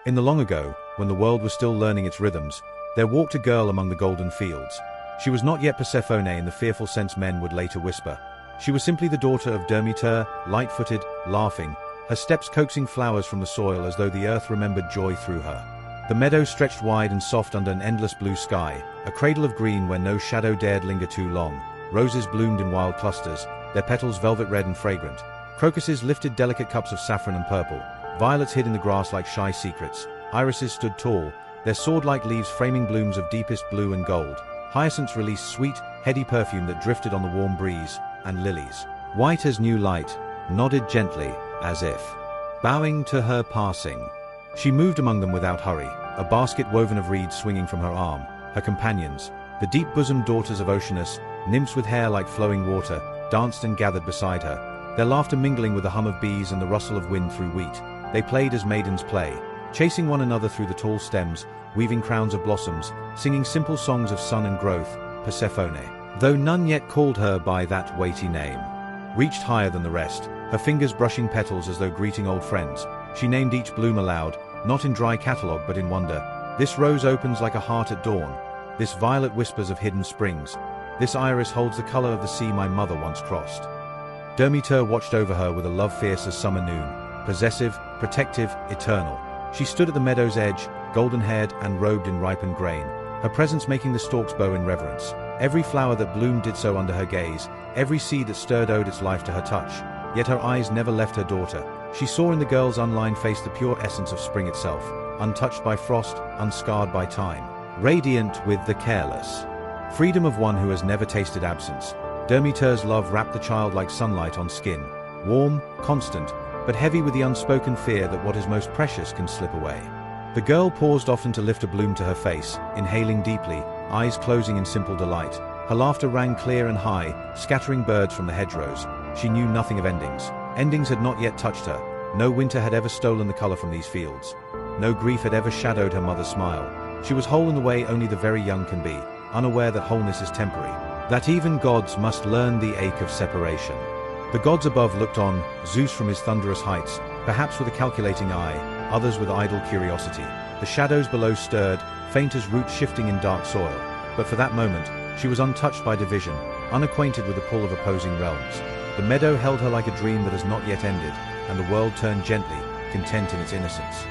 In the long ago, when the world was still learning its rhythms, there walked a girl among the golden fields. She was not yet Persephone in the fearful sense men would later whisper. She was simply the daughter of P.I.T.A, light-footed, laughing, her steps coaxing flowers from the soil as though the earth remembered joy through her. The meadow stretched wide and soft under an endless blue sky, a cradle of green where no shadow dared linger too long. Roses bloomed in wild clusters, their petals velvet red and fragrant. Crocuses lifted delicate cups of saffron and purple. Violets hid in the grass like shy secrets. Irises stood tall, their sword-like leaves framing blooms of deepest blue and gold. Hyacinths released sweet, heady perfume that drifted on the warm breeze, and lilies, white as new light, nodded gently, as if bowing to her passing. She moved among them without hurry, a basket woven of reeds swinging from her arm. Her companions, the deep-bosomed daughters of Oceanus, nymphs with hair like flowing water, danced and gathered beside her, their laughter mingling with the hum of bees and the rustle of wind through wheat. They played as maidens play, chasing one another through the tall stems, weaving crowns of blossoms, singing simple songs of sun and growth. Persephone, though none yet called her by that weighty name, reached higher than the rest, her fingers brushing petals as though greeting old friends. She named each bloom aloud, not in dry catalogue but in wonder. This rose opens like a heart at dawn. This violet whispers of hidden springs. This iris holds the color of the sea my mother once crossed. P.I.T.A watched over her with a love fierce as summer noon, possessive, protective, eternal. She stood at the meadow's edge, golden-haired and robed in ripened grain, her presence making the stalks bow in reverence. Every flower that bloomed did so under her gaze, every seed that stirred owed its life to her touch. Yet her eyes never left her daughter. She saw in the girl's unlined face the pure essence of spring itself, untouched by frost, unscarred by time, radiant with the careless freedom of one who has never tasted absence. P.I.T.A's love wrapped the child like sunlight on skin, warm, constant, but heavy with the unspoken fear that what is most precious can slip away. The girl paused often to lift a bloom to her face, inhaling deeply, eyes closing in simple delight. Her laughter rang clear and high, scattering birds from the hedgerows. She knew nothing of endings. Endings had not yet touched her. No winter had ever stolen the color from these fields. No grief had ever shadowed her mother's smile. She was whole in the way only the very young can be, unaware that wholeness is temporary, that even gods must learn the ache of separation. The gods above looked on, Zeus from his thunderous heights, perhaps with a calculating eye, others with idle curiosity. The shadows below stirred, faint as roots shifting in dark soil. But for that moment, she was untouched by division, unacquainted with the pull of opposing realms. The meadow held her like a dream that has not yet ended, and the world turned gently, content in its innocence.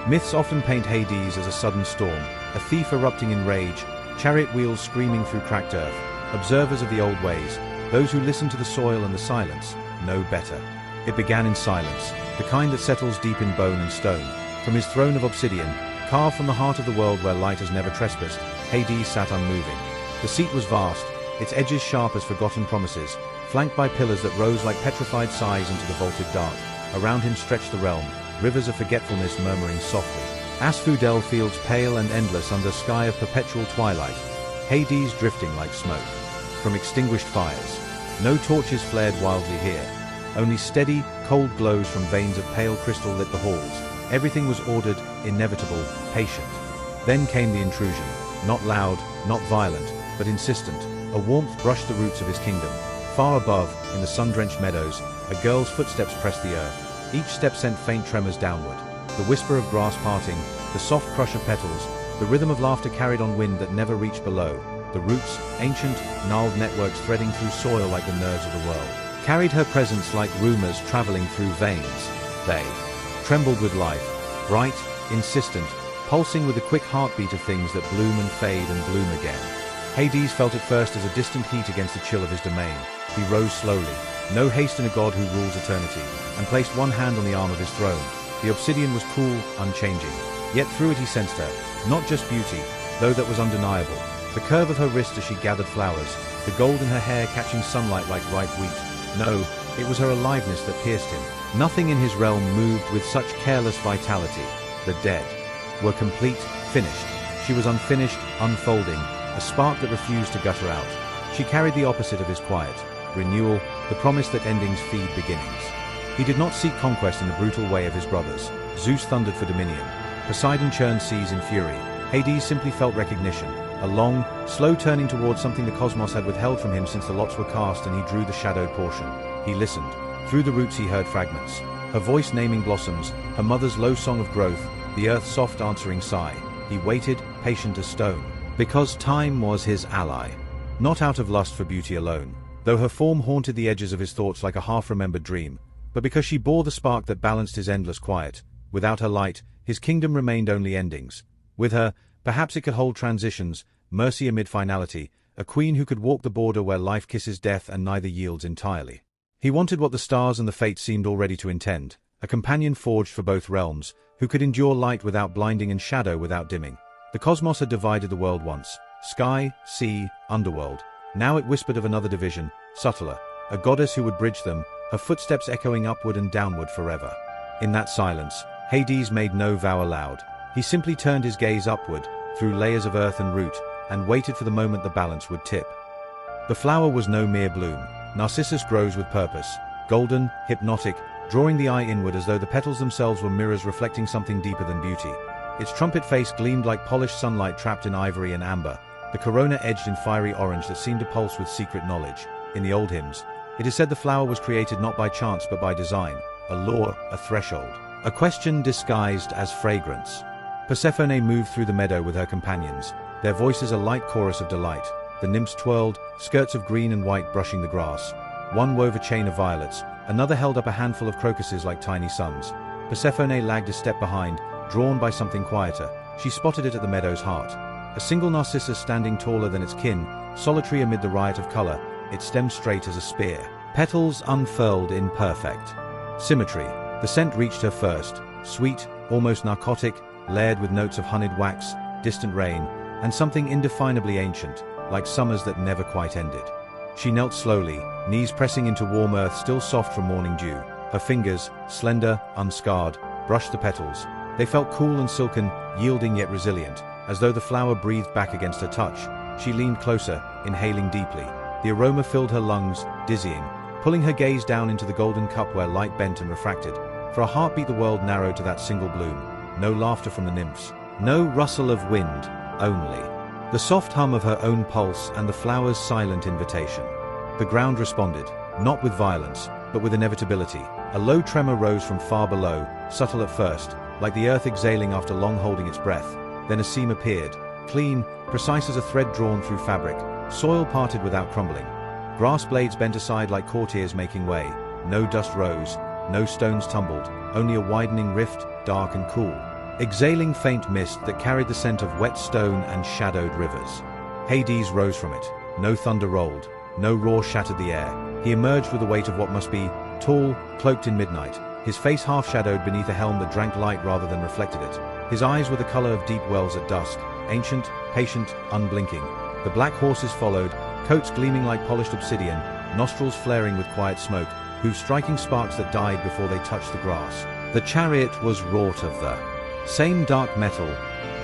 Myths often paint Hades as a sudden storm, a thief erupting in rage, chariot wheels screaming through cracked earth. Observers of the old ways, those who listen to the soil and the silence, know better. It began in silence, the kind that settles deep in bone and stone. From his throne of obsidian, carved from the heart of the world where light has never trespassed, Hades sat unmoving. The seat was vast, its edges sharp as forgotten promises, flanked by pillars that rose like petrified sighs into the vaulted dark. Around him stretched the realm, rivers of forgetfulness murmuring softly. Asphodel fields pale and endless under sky of perpetual twilight, Hades drifting like smoke from extinguished fires. No torches flared wildly here. Only steady, cold glows from veins of pale crystal lit the halls. Everything was ordered, inevitable, patient. Then came the intrusion. Not loud, not violent, but insistent. A warmth brushed the roots of his kingdom. Far above, in the sun-drenched meadows, a girl's footsteps pressed the earth. Each step sent faint tremors downward. The whisper of grass parting, the soft crush of petals, the rhythm of laughter carried on wind that never reached below. The roots, ancient, gnarled networks threading through soil like the nerves of the world, carried her presence like rumors traveling through veins. They trembled with life, bright, insistent, pulsing with the quick heartbeat of things that bloom and fade and bloom again. Hades felt at first as a distant heat against the chill of his domain. He rose slowly, no haste in a god who rules eternity, and placed one hand on the arm of his throne. The obsidian was cool, unchanging, yet through it he sensed her, not just beauty, though that was undeniable. The curve of her wrist as she gathered flowers, the gold in her hair catching sunlight like ripe wheat. No, it was her aliveness that pierced him. Nothing in his realm moved with such careless vitality. The dead were complete, finished. She was unfinished, unfolding, a spark that refused to gutter out. She carried the opposite of his quiet, renewal, the promise that endings feed beginnings. He did not seek conquest in the brutal way of his brothers. Zeus thundered for dominion. Poseidon churned seas in fury. Hades simply felt recognition, a long, slow turning towards something the cosmos had withheld from him since the lots were cast and he drew the shadowed portion. He listened. Through the roots he heard fragments. Her voice naming blossoms, her mother's low song of growth, the earth's soft answering sigh. He waited, patient as stone, because time was his ally. Not out of lust for beauty alone, though her form haunted the edges of his thoughts like a half-remembered dream, but because she bore the spark that balanced his endless quiet. Without her light, his kingdom remained only endings. With her, perhaps it could hold transitions, mercy amid finality, a queen who could walk the border where life kisses death and neither yields entirely. He wanted what the stars and the fates seemed already to intend, a companion forged for both realms, who could endure light without blinding and shadow without dimming. The cosmos had divided the world once: sky, sea, underworld. Now it whispered of another division, subtler, a goddess who would bridge them, her footsteps echoing upward and downward forever. In that silence, Hades made no vow aloud. He simply turned his gaze upward, through layers of earth and root, and waited for the moment the balance would tip. The flower was no mere bloom. Narcissus grows with purpose, golden, hypnotic, drawing the eye inward as though the petals themselves were mirrors reflecting something deeper than beauty. Its trumpet face gleamed like polished sunlight trapped in ivory and amber, the corona edged in fiery orange that seemed to pulse with secret knowledge. In the old hymns, it is said the flower was created not by chance but by design, a law, a threshold, a question disguised as fragrance. Persephone moved through the meadow with her companions, their voices a light chorus of delight. The nymphs twirled, skirts of green and white brushing the grass. One wove a chain of violets, another held up a handful of crocuses like tiny suns. Persephone lagged a step behind, drawn by something quieter. She spotted it at the meadow's heart. A single narcissus standing taller than its kin, solitary amid the riot of color, its stem straight as a spear. Petals unfurled in perfect symmetry. The scent reached her first, sweet, almost narcotic, layered with notes of honeyed wax, distant rain, and something indefinably ancient, like summers that never quite ended. She knelt slowly, knees pressing into warm earth still soft from morning dew. Her fingers, slender, unscarred, brushed the petals. They felt cool and silken, yielding yet resilient, as though the flower breathed back against her touch. She leaned closer, inhaling deeply. The aroma filled her lungs, dizzying, pulling her gaze down into the golden cup where light bent and refracted. For a heartbeat the world narrowed to that single bloom. No laughter from the nymphs. No rustle of wind, only the soft hum of her own pulse and the flower's silent invitation. The ground responded, not with violence, but with inevitability. A low tremor rose from far below, subtle at first, like the earth exhaling after long holding its breath. Then a seam appeared, clean, precise as a thread drawn through fabric, soil parted without crumbling. Grass blades bent aside like courtiers making way. No dust rose, no stones tumbled, only a widening rift, dark and cool, exhaling faint mist that carried the scent of wet stone and shadowed rivers. Hades rose from it. No thunder rolled, no roar shattered the air. He emerged with the weight of what must be, tall, cloaked in midnight, his face half-shadowed beneath a helm that drank light rather than reflected it. His eyes were the color of deep wells at dusk, ancient, patient, unblinking. The black horses followed, coats gleaming like polished obsidian, nostrils flaring with quiet smoke, whose striking sparks that died before they touched the grass. The chariot was wrought of the same dark metal,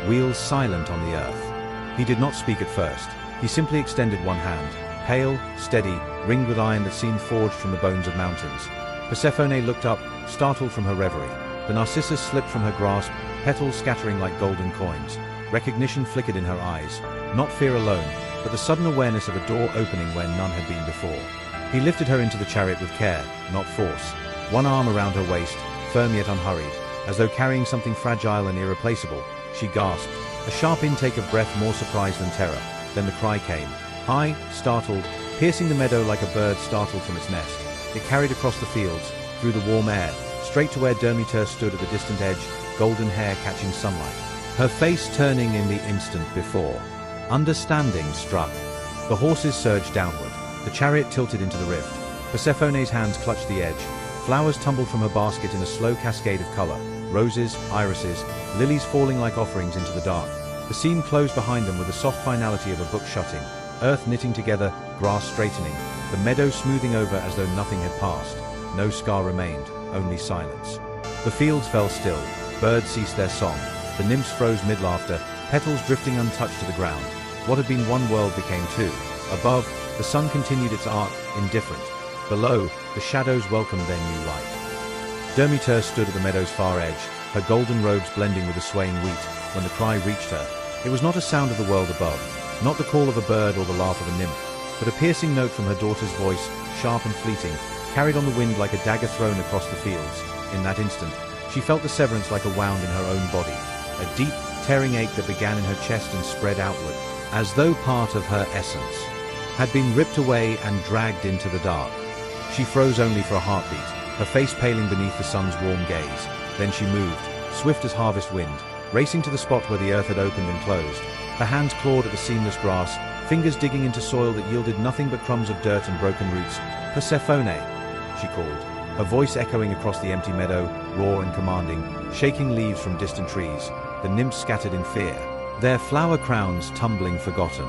wheels silent on the earth. He did not speak at first. He simply extended one hand, pale, steady, ringed with iron that seemed forged from the bones of mountains. Persephone looked up, startled from her reverie. The narcissus slipped from her grasp, petals scattering like golden coins. Recognition flickered in her eyes, not fear alone, but the sudden awareness of a door opening where none had been before. He lifted her into the chariot with care, not force. One arm around her waist, firm yet unhurried, as though carrying something fragile and irreplaceable. She gasped, a sharp intake of breath more surprise than terror. Then the cry came, high, startled, piercing the meadow like a bird startled from its nest. It carried across the fields, through the warm air, straight to where P.I.T.A stood at the distant edge, golden hair catching sunlight. Her face turning in the instant before. Understanding struck. The horses surged downward. The chariot tilted into the rift. Persephone's hands clutched the edge. Flowers tumbled from her basket in a slow cascade of color. Roses, irises, lilies falling like offerings into the dark. The seam closed behind them with the soft finality of a book shutting. Earth knitting together, grass straightening. The meadow smoothing over as though nothing had passed. No scar remained, only silence. The fields fell still. Birds ceased their song. The nymphs froze mid-laughter, petals drifting untouched to the ground. What had been one world became two. Above, the sun continued its arc, indifferent. Below, the shadows welcomed their new light. P.I.T.A stood at the meadow's far edge, her golden robes blending with the swaying wheat, when the cry reached her. It was not a sound of the world above, not the call of a bird or the laugh of a nymph, but a piercing note from her daughter's voice, sharp and fleeting, carried on the wind like a dagger thrown across the fields. In that instant, she felt the severance like a wound in her own body. a deep, tearing ache that began in her chest and spread outward, as though part of her essence had been ripped away and dragged into the dark. She froze only for a heartbeat, her face paling beneath the sun's warm gaze. Then she moved, swift as harvest wind, racing to the spot where the earth had opened and closed. Her hands clawed at the seamless grass, fingers digging into soil that yielded nothing but crumbs of dirt and broken roots. "Persephone," she called, her voice echoing across the empty meadow, raw and commanding, shaking leaves from distant trees. The nymphs scattered in fear, their flower crowns tumbling forgotten.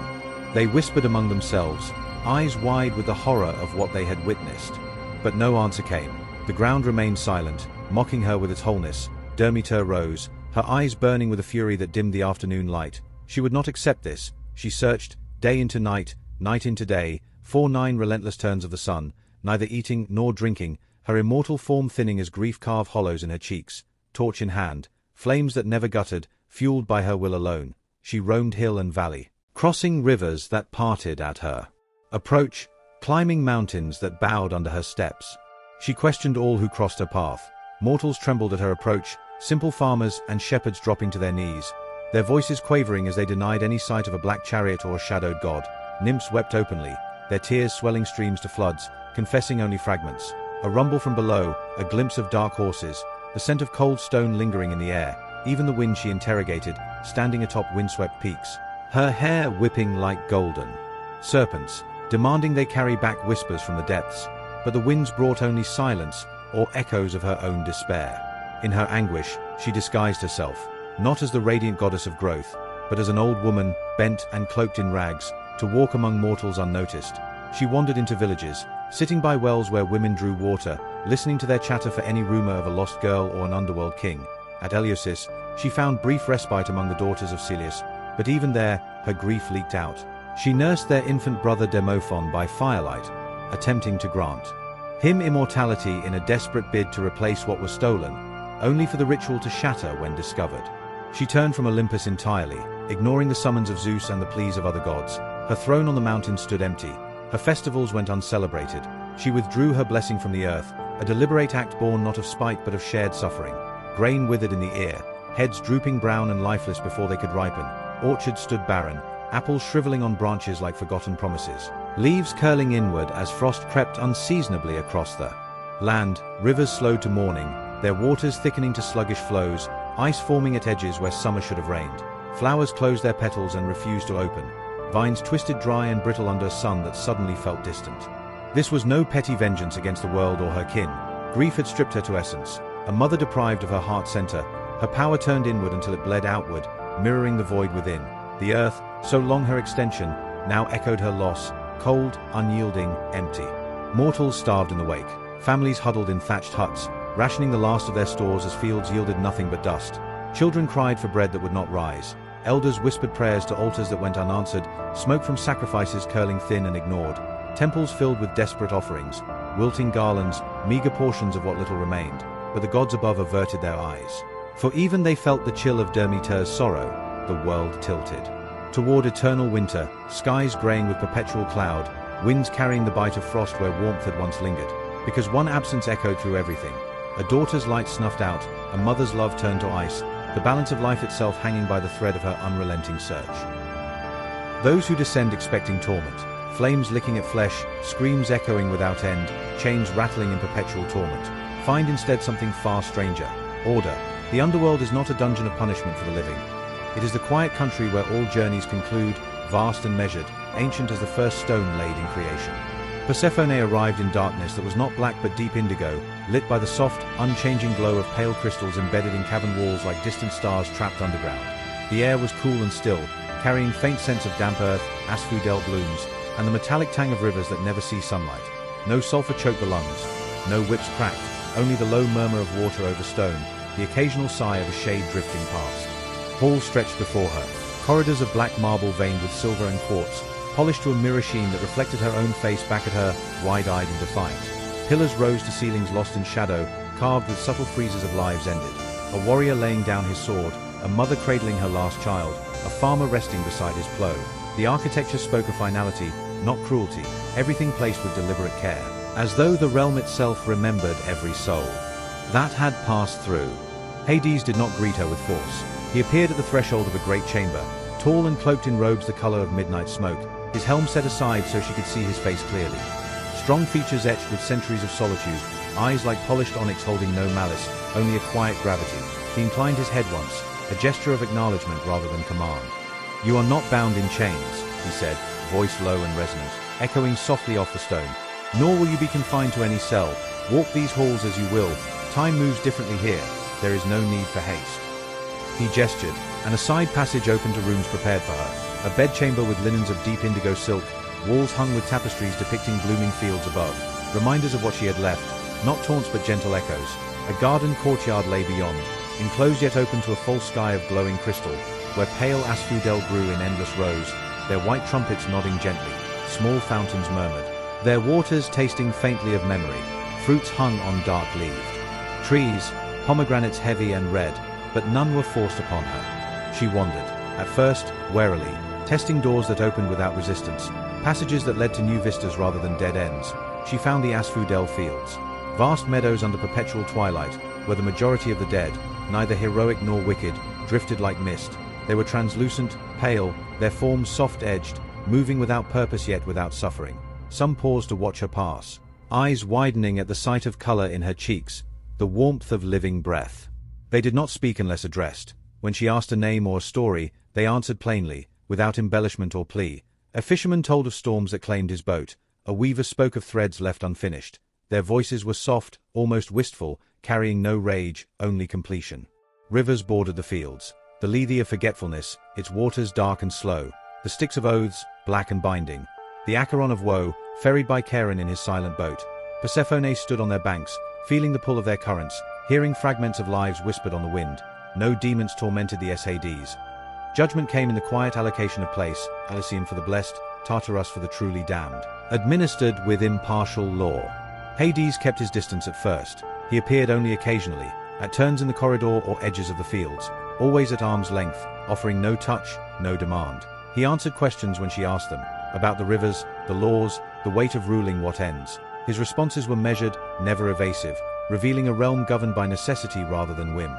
They whispered among themselves, eyes wide with the horror of what they had witnessed. But no answer came. The ground remained silent, mocking her with its wholeness. P.I.T.A rose, her eyes burning with a fury that dimmed the afternoon light. She would not accept this. She searched, day into night, night into day, 9 relentless turns of the sun, neither eating nor drinking, her immortal form thinning as grief carved hollows in her cheeks, torch in hand, flames that never guttered, fueled by her will alone. She roamed hill and valley, crossing rivers that parted at her approach, climbing mountains that bowed under her steps. She questioned all who crossed her path. Mortals trembled at her approach, simple farmers and shepherds dropping to their knees, their voices quavering as they denied any sight of a black chariot or a shadowed god. Nymphs wept openly, their tears swelling streams to floods, confessing only fragments. A rumble from below, a glimpse of dark horses, the scent of cold stone lingering in the air, even the wind she interrogated, standing atop windswept peaks, her hair whipping like golden serpents, demanding they carry back whispers from the depths. But the winds brought only silence or echoes of her own despair. In her anguish, she disguised herself, not as the radiant goddess of growth, but as an old woman, bent and cloaked in rags, to walk among mortals unnoticed. She wandered into villages, sitting by wells where women drew water, listening to their chatter for any rumor of a lost girl or an underworld king. At Eleusis, she found brief respite among the daughters of Celeus, but even there, her grief leaked out. She nursed their infant brother Demophon by firelight, attempting to grant him immortality in a desperate bid to replace what was stolen, only for the ritual to shatter when discovered. She turned from Olympus entirely, ignoring the summons of Zeus and the pleas of other gods. Her throne on the mountain stood empty. Her festivals went uncelebrated. She withdrew her blessing from the earth, a deliberate act born not of spite but of shared suffering. Grain withered in the ear, heads drooping brown and lifeless before they could ripen. Orchards stood barren, apples shriveling on branches like forgotten promises. Leaves curling inward as frost crept unseasonably across the land. Rivers slowed to mourning, their waters thickening to sluggish flows, ice forming at edges where summer should have reigned. Flowers closed their petals and refused to open. Vines twisted dry and brittle under a sun that suddenly felt distant. This was no petty vengeance against the world or her kin. Grief had stripped her to essence, a mother deprived of her heart center. Her power turned inward until it bled outward, mirroring the void within. The earth, so long her extension, now echoed her loss, cold, unyielding, empty. Mortals starved in the wake, families huddled in thatched huts, rationing the last of their stores as fields yielded nothing but dust. Children cried for bread that would not rise. Elders whispered prayers to altars that went unanswered, smoke from sacrifices curling thin and ignored. Temples filled with desperate offerings, wilting garlands, meager portions of what little remained. But the gods above averted their eyes. For even they felt the chill of P.I.T.A's sorrow. The world tilted toward eternal winter, skies graying with perpetual cloud, winds carrying the bite of frost where warmth had once lingered. Because one absence echoed through everything. A daughter's light snuffed out, a mother's love turned to ice, the balance of life itself hanging by the thread of her unrelenting search. Those who descend expecting torment, flames licking at flesh, screams echoing without end, chains rattling in perpetual torment, find instead something far stranger: order. The underworld is not a dungeon of punishment for the living. It is the quiet country where all journeys conclude, vast and measured, ancient as the first stone laid in creation. Persephone arrived in darkness that was not black but deep indigo, lit by the soft, unchanging glow of pale crystals embedded in cavern walls like distant stars trapped underground. The air was cool and still, carrying faint scents of damp earth, asphodel blooms, and the metallic tang of rivers that never see sunlight. No sulfur choked the lungs, no whips cracked, only the low murmur of water over stone, the occasional sigh of a shade drifting past. Halls stretched before her, corridors of black marble veined with silver and quartz, polished to a mirror sheen that reflected her own face back at her, wide-eyed and defiant. Pillars rose to ceilings lost in shadow, carved with subtle friezes of lives ended. A warrior laying down his sword, a mother cradling her last child, a farmer resting beside his plough. The architecture spoke of finality, not cruelty, everything placed with deliberate care, as though the realm itself remembered every soul that had passed through. Hades did not greet her with force. He appeared at the threshold of a great chamber, tall and cloaked in robes the color of midnight smoke, his helm set aside so she could see his face clearly. Strong features etched with centuries of solitude, eyes like polished onyx holding no malice, only a quiet gravity. He inclined his head once, a gesture of acknowledgement rather than command. "You are not bound in chains," he said, voice low and resonant, echoing softly off the stone. "Nor will you be confined to any cell. Walk these halls as you will. Time moves differently here. There is no need for haste." He gestured, and a side passage opened to rooms prepared for her. A bedchamber with linens of deep indigo silk, walls hung with tapestries depicting blooming fields above, reminders of what she had left, not taunts but gentle echoes. A garden courtyard lay beyond, enclosed yet open to a full sky of glowing crystal, where pale asphodel grew in endless rows, their white trumpets nodding gently. Small fountains murmured, their waters tasting faintly of memory. Fruits hung on dark-leaved trees, pomegranates heavy and red, but none were forced upon her. She wandered, at first, warily, testing doors that opened without resistance, passages that led to new vistas rather than dead ends. She found the asphodel fields, vast meadows under perpetual twilight, where the majority of the dead, neither heroic nor wicked, drifted like mist. They were translucent, pale, their forms soft-edged, moving without purpose yet without suffering. Some paused to watch her pass, eyes widening at the sight of color in her cheeks, the warmth of living breath. They did not speak unless addressed. When she asked a name or a story, they answered plainly, without embellishment or plea. A fisherman told of storms that claimed his boat. A weaver spoke of threads left unfinished. Their voices were soft, almost wistful, carrying no rage, only completion. Rivers bordered the fields, the Lethe of forgetfulness, its waters dark and slow, the Styx of oaths, black and binding, the Acheron of woe, ferried by Charon in his silent boat. Persephone stood on their banks, feeling the pull of their currents, hearing fragments of lives whispered on the wind. No demons tormented the Hades. Judgment came in the quiet allocation of place, Elysium for the blessed, Tartarus for the truly damned, administered with impartial law. Hades kept his distance at first. He appeared only occasionally, at turns in the corridor or edges of the fields, always at arm's length, offering no touch, no demand. He answered questions when she asked them, about the rivers, the laws, the weight of ruling what ends. His responses were measured, never evasive, revealing a realm governed by necessity rather than whim.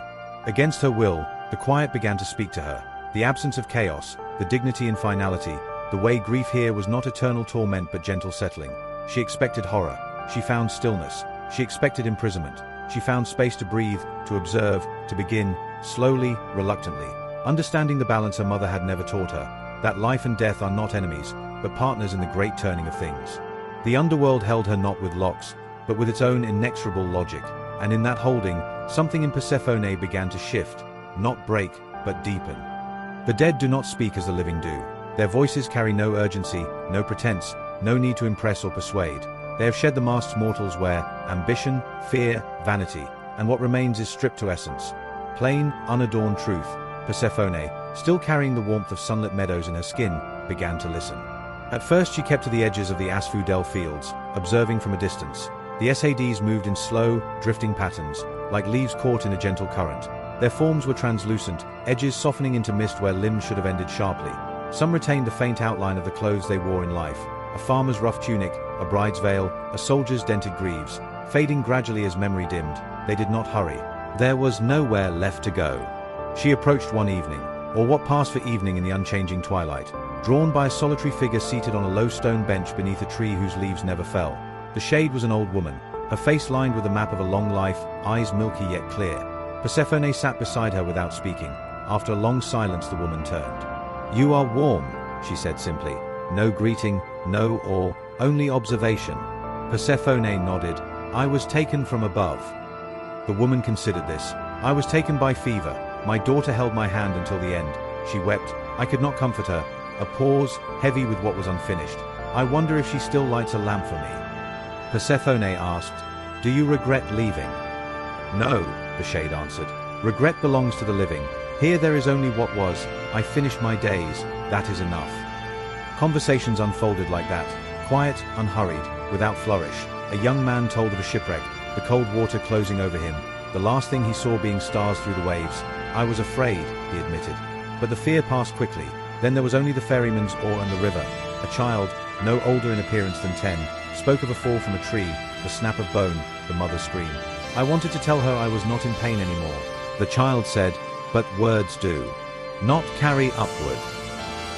Against her will, the quiet began to speak to her. The absence of chaos, the dignity and finality, the way grief here was not eternal torment but gentle settling. She expected horror. She found stillness. She expected imprisonment. She found space to breathe, to observe, to begin, slowly, reluctantly, understanding the balance her mother had never taught her, that life and death are not enemies, but partners in the great turning of things. The underworld held her not with locks, but with its own inexorable logic, and in that holding, something in Persephone began to shift, not break, but deepen. The dead do not speak as the living do. Their voices carry no urgency, no pretense, no need to impress or persuade. They have shed the masks mortals wear, ambition, fear, vanity, and what remains is stripped to essence. Plain, unadorned truth. Persephone, still carrying the warmth of sunlit meadows in her skin, began to listen. At first she kept to the edges of the asphodel fields, observing from a distance. The Hades moved in slow, drifting patterns, like leaves caught in a gentle current. Their forms were translucent, edges softening into mist where limbs should have ended sharply. Some retained the faint outline of the clothes they wore in life, a farmer's rough tunic, a bride's veil, a soldier's dented greaves. Fading gradually as memory dimmed, they did not hurry. There was nowhere left to go. She approached one evening, or what passed for evening in the unchanging twilight, drawn by a solitary figure seated on a low stone bench beneath a tree whose leaves never fell. The shade was an old woman, her face lined with the map of a long life, eyes milky yet clear. Persephone sat beside her without speaking. After a long silence the woman turned. "You are warm," she said simply. No greeting, no awe, only observation. Persephone nodded. "I was taken from above." The woman considered this. "I was taken by fever. My daughter held my hand until the end. She wept. I could not comfort her." A pause, heavy with what was unfinished. "I wonder if she still lights a lamp for me." Persephone asked, "Do you regret leaving?" "No," the shade answered. "Regret belongs to the living. Here there is only what was. I finished my days. That is enough." Conversations unfolded like that, quiet, unhurried, without flourish. A young man told of a shipwreck, the cold water closing over him, the last thing he saw being stars through the waves. "I was afraid," he admitted. But the fear passed quickly. Then there was only the ferryman's oar and the river. A child, no older in appearance than 10, spoke of a fall from a tree, the snap of bone, the mother's scream. "I wanted to tell her I was not in pain anymore." The child said, but words do not carry upward.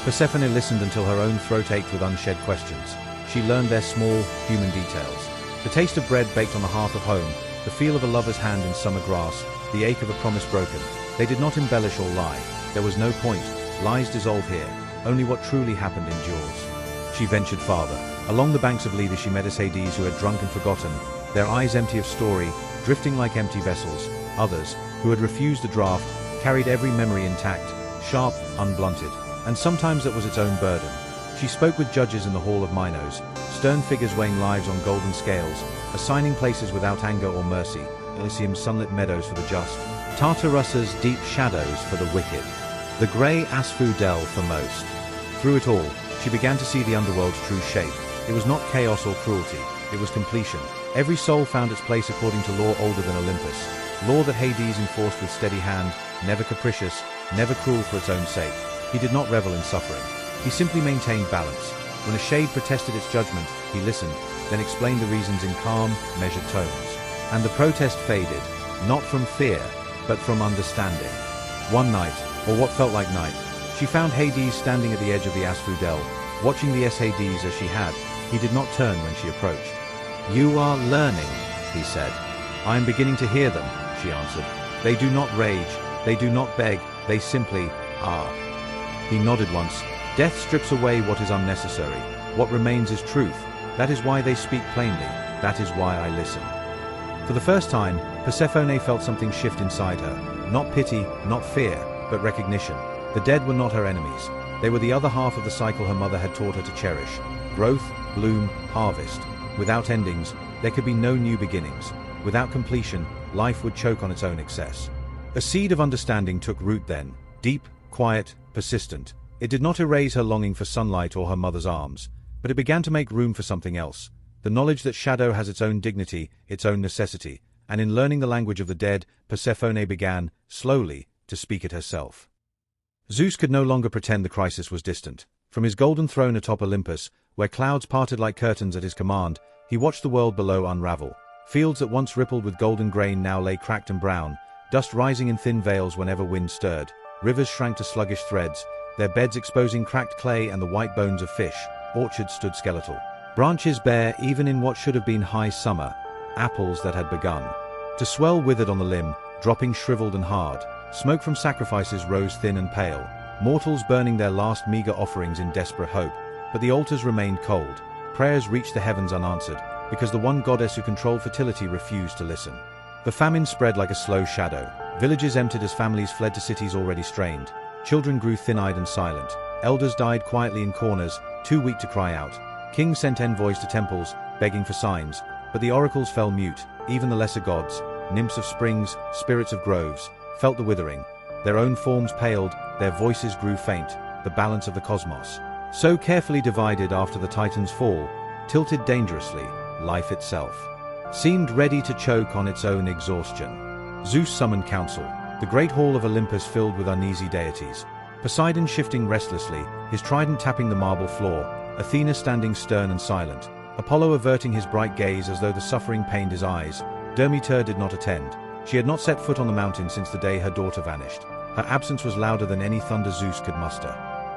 Persephone listened until her own throat ached with unshed questions. She learned their small, human details. The taste of bread baked on the hearth of home, the feel of a lover's hand in summer grass, the ache of a promise broken. They did not embellish or lie. There was no point. Lies dissolve here. Only what truly happened endures. She ventured farther. Along the banks of Leda she met Hades who had drunk and forgotten, their eyes empty of story, drifting like empty vessels. Others, who had refused the draught, carried every memory intact, sharp, unblunted. And sometimes that was its own burden. She spoke with judges in the hall of Minos, stern figures weighing lives on golden scales, assigning places without anger or mercy, Elysium's sunlit meadows for the just, Tartarus's deep shadows for the wicked, the grey asphodel for most. Through it all, she began to see the underworld's true shape. It was not chaos or cruelty, it was completion. Every soul found its place according to law older than Olympus, law that Hades enforced with steady hand, never capricious, never cruel for its own sake. He did not revel in suffering. He simply maintained balance. When a shade protested its judgment, he listened, then explained the reasons in calm, measured tones. And the protest faded, not from fear, but from understanding. One night, or what felt like night, she found Hades standing at the edge of the asphodel, watching the Hades as she had. He did not turn when she approached. "You are learning," he said. "I am beginning to hear them," she answered. "They do not rage, they do not beg, they simply are." He nodded once. Death strips away what is unnecessary. What remains is truth. That is why they speak plainly. That is why I listen. For the first time, Persephone felt something shift inside her. Not pity, not fear, but recognition. The dead were not her enemies. They were the other half of the cycle her mother had taught her to cherish. Growth, bloom, harvest. Without endings, there could be no new beginnings. Without completion, life would choke on its own excess. A seed of understanding took root then, deep, quiet, persistent. It did not erase her longing for sunlight or her mother's arms, but it began to make room for something else. The knowledge that shadow has its own dignity, its own necessity, and in learning the language of the dead, Persephone began, slowly, to speak it herself. Zeus could no longer pretend the crisis was distant. From his golden throne atop Olympus, where clouds parted like curtains at his command, he watched the world below unravel. Fields that once rippled with golden grain now lay cracked and brown, dust rising in thin veils whenever wind stirred. Rivers shrank to sluggish threads, their beds exposing cracked clay and the white bones of fish. Orchards stood skeletal. Branches bare even in what should have been high summer, apples that had begun to swell withered on the limb, dropping shriveled and hard. Smoke from sacrifices rose thin and pale, mortals burning their last meager offerings in desperate hope. But the altars remained cold. Prayers reached the heavens unanswered, because the one goddess who controlled fertility refused to listen. The famine spread like a slow shadow. Villages emptied as families fled to cities already strained. Children grew thin-eyed and silent. Elders died quietly in corners, too weak to cry out. Kings sent envoys to temples, begging for signs, but the oracles fell mute. Even the lesser gods, nymphs of springs, spirits of groves, felt the withering. Their own forms paled, their voices grew faint. The balance of the cosmos, so carefully divided after the Titan's fall, tilted dangerously. Life itself seemed ready to choke on its own exhaustion. Zeus summoned council. The great hall of Olympus filled with uneasy deities. Poseidon shifting restlessly, his trident tapping the marble floor. Athena standing stern and silent. Apollo averting his bright gaze as though the suffering pained his eyes. Demeter did not attend. She had not set foot on the mountain since the day her daughter vanished. Her absence was louder than any thunder Zeus could muster.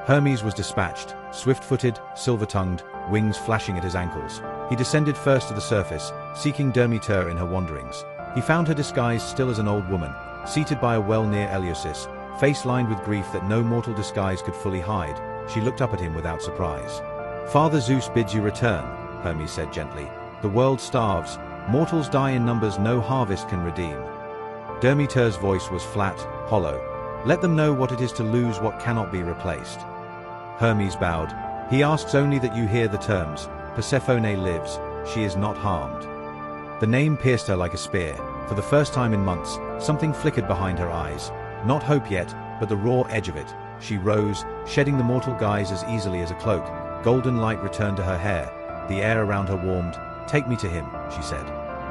Hermes was dispatched, swift-footed, silver-tongued, wings flashing at his ankles. He descended first to the surface, seeking Demeter in her wanderings. He found her disguised still as an old woman, seated by a well near Eleusis, face lined with grief that no mortal disguise could fully hide. She looked up at him without surprise. "Father Zeus bids you return," Hermes said gently. "The world starves. Mortals die in numbers no harvest can redeem." Demeter's voice was flat, hollow. "Let them know what it is to lose what cannot be replaced." Hermes bowed. "He asks only that you hear the terms. Persephone lives. She is not harmed." The name pierced her like a spear. For the first time in months, something flickered behind her eyes. Not hope yet, but the raw edge of it. She rose, shedding the mortal guise as easily as a cloak. Golden light returned to her hair. The air around her warmed. "Take me to him," she said.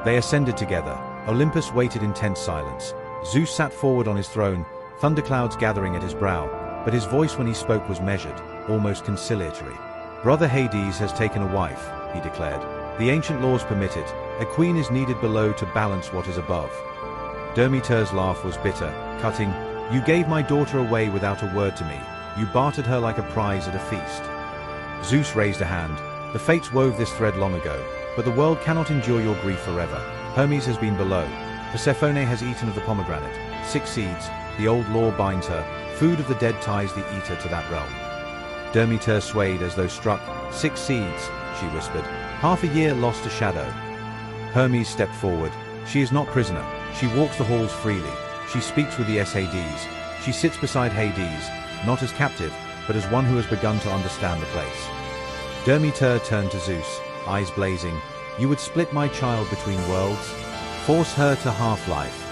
They ascended together. Olympus waited in tense silence. Zeus sat forward on his throne, thunderclouds gathering at his brow, but his voice when he spoke was measured, almost conciliatory. "Brother Hades has taken a wife," he declared. "The ancient laws permit it. A queen is needed below to balance what is above." Demeter's laugh was bitter, cutting. You gave my daughter away without a word to me. You bartered her like a prize at a feast. Zeus raised a hand. The fates wove this thread long ago, but the world cannot endure your grief forever. Hermes has been below. Persephone has eaten of the pomegranate. 6 seeds, the old law binds her. Food of the dead ties the eater to that realm. Demeter swayed as though struck. 6 seeds, she whispered. Half a year lost to shadow. Hermes stepped forward. She is not prisoner. She walks the halls freely. She speaks with the Hades. She sits beside Hades, not as captive, but as one who has begun to understand the place. Demeter turned to Zeus, eyes blazing. You would split my child between worlds? Force her to half-life.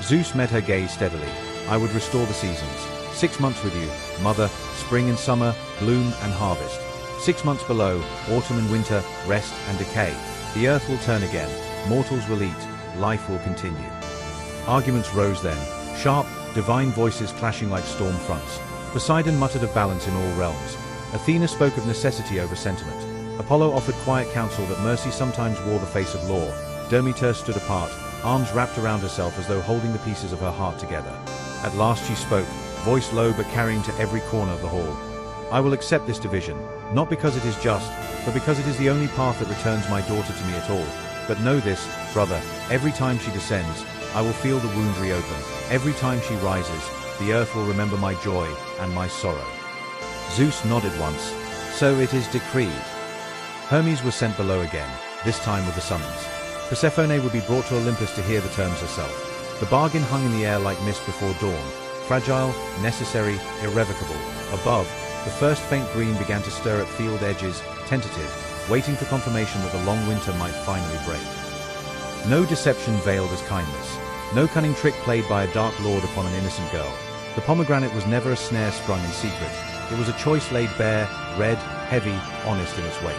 Zeus met her gaze steadily. I would restore the seasons. 6 months with you, mother, spring and summer, bloom and harvest. 6 months below, autumn and winter, rest and decay. The earth will turn again, mortals will eat, life will continue. Arguments rose then, sharp, divine voices clashing like storm fronts. Poseidon muttered of balance in all realms. Athena spoke of necessity over sentiment. Apollo offered quiet counsel that mercy sometimes wore the face of law. Demeter stood apart, arms wrapped around herself as though holding the pieces of her heart together. At last she spoke, voice low but carrying to every corner of the hall. I will accept this division, not because it is just, but because it is the only path that returns my daughter to me at all. But know this, brother, every time she descends, I will feel the wound reopen. Every time she rises, the earth will remember my joy and my sorrow. Zeus nodded once. So it is decreed. Hermes was sent below again, this time with the summons. Persephone would be brought to Olympus to hear the terms herself. The bargain hung in the air like mist before dawn, fragile, necessary, irrevocable. Above, the first faint green began to stir at field edges, tentative, waiting for confirmation that the long winter might finally break. No deception veiled as kindness, no cunning trick played by a dark lord upon an innocent girl. The pomegranate was never a snare sprung in secret. It was a choice laid bare, red, heavy, honest in its weight.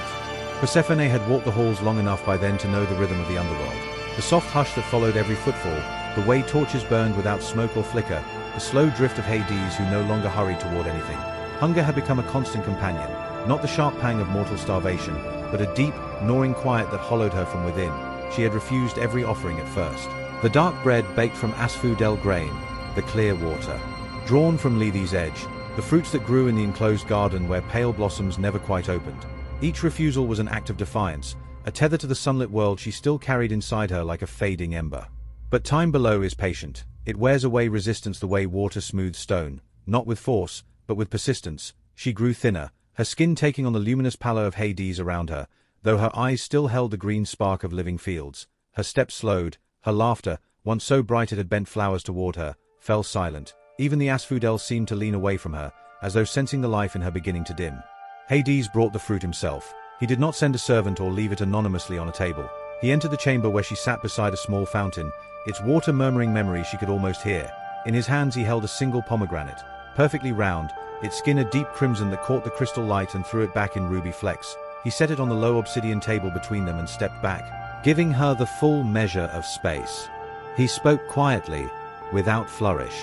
Persephone had walked the halls long enough by then to know the rhythm of the underworld. The soft hush that followed every footfall, the way torches burned without smoke or flicker, the slow drift of Hades who no longer hurried toward anything. Hunger had become a constant companion, not the sharp pang of mortal starvation, but a deep, gnawing quiet that hollowed her from within. She had refused every offering at first. The dark bread baked from asphodel grain, the clear water, drawn from Lethe's edge, the fruits that grew in the enclosed garden where pale blossoms never quite opened. Each refusal was an act of defiance, a tether to the sunlit world she still carried inside her like a fading ember. But time below is patient. It wears away resistance the way water smooths stone, not with force, but with persistence. She grew thinner, her skin taking on the luminous pallor of Hades around her, though her eyes still held the green spark of living fields. Her steps slowed, her laughter, once so bright it had bent flowers toward her, fell silent. Even the asphodel seemed to lean away from her, as though sensing the life in her beginning to dim. Hades brought the fruit himself. He did not send a servant or leave it anonymously on a table. He entered the chamber where she sat beside a small fountain, its water murmuring memory she could almost hear. In his hands he held a single pomegranate, perfectly round, its skin a deep crimson that caught the crystal light and threw it back in ruby flecks. He set it on the low obsidian table between them and stepped back, giving her the full measure of space. He spoke quietly, without flourish.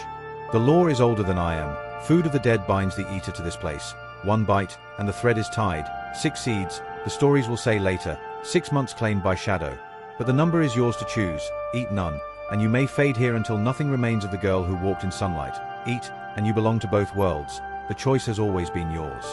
The law is older than I am. Food of the dead binds the eater to this place. 1 bite, and the thread is tied. 6 seeds, the stories will say later. 6 months claimed by shadow. But the number is yours to choose. Eat none, and you may fade here until nothing remains of the girl who walked in sunlight. Eat, and you belong to both worlds. The choice has always been yours.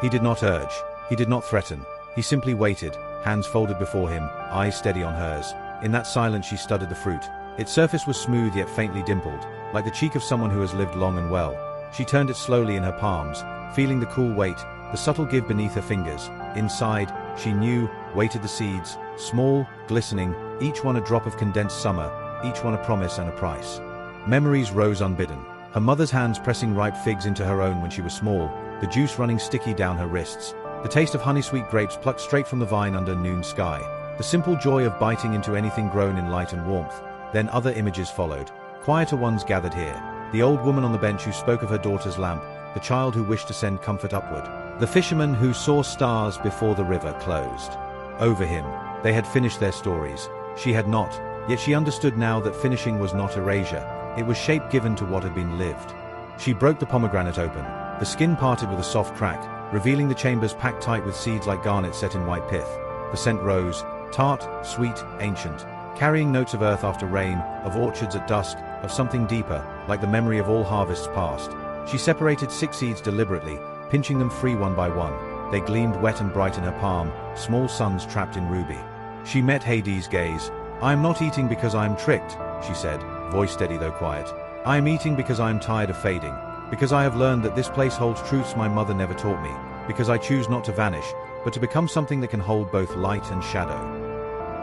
He did not urge. He did not threaten. He simply waited, hands folded before him, eyes steady on hers. In that silence she studied the fruit. Its surface was smooth yet faintly dimpled, like the cheek of someone who has lived long and well. She turned it slowly in her palms, feeling the cool weight, the subtle give beneath her fingers. Inside, she knew, waited the seeds, small, glistening, each one a drop of condensed summer, each one a promise and a price. Memories rose unbidden, her mother's hands pressing ripe figs into her own when she was small, the juice running sticky down her wrists, the taste of honey-sweet grapes plucked straight from the vine under noon sky, the simple joy of biting into anything grown in light and warmth. Then other images followed, quieter ones gathered here. The old woman on the bench who spoke of her daughter's lamp, the child who wished to send comfort upward, the fisherman who saw stars before the river closed. Over him, they had finished their stories. She had not, yet she understood now that finishing was not erasure, it was shape given to what had been lived. She broke the pomegranate open, the skin parted with a soft crack, revealing the chambers packed tight with seeds like garnet set in white pith. The scent rose, tart, sweet, ancient. carrying notes of earth after rain, of orchards at dusk, of something deeper, like the memory of all harvests past. She separated 6 seeds deliberately, pinching them free one by one. They gleamed wet and bright in her palm, small suns trapped in ruby. She met Hades' gaze. "I am not eating because I am tricked," she said, voice steady though quiet. "I am eating because I am tired of fading, because I have learned that this place holds truths my mother never taught me, because I choose not to vanish, but to become something that can hold both light and shadow."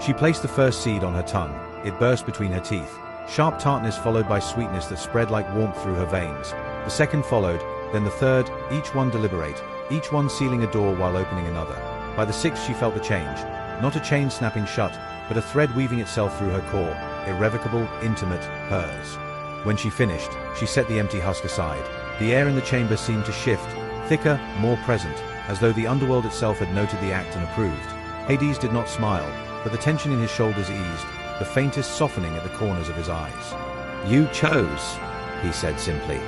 She placed the first seed on her tongue. It burst between her teeth, sharp tartness followed by sweetness that spread like warmth through her veins. The second followed, then the third, each one deliberate, each one sealing a door while opening another. By the sixth she felt the change, not a chain snapping shut, but a thread weaving itself through her core, irrevocable, intimate, hers. When she finished, she set the empty husk aside. The air in the chamber seemed to shift, thicker, more present, as though the underworld itself had noted the act and approved. Hades did not smile, but the tension in his shoulders eased, the faintest softening at the corners of his eyes. "You chose," he said simply.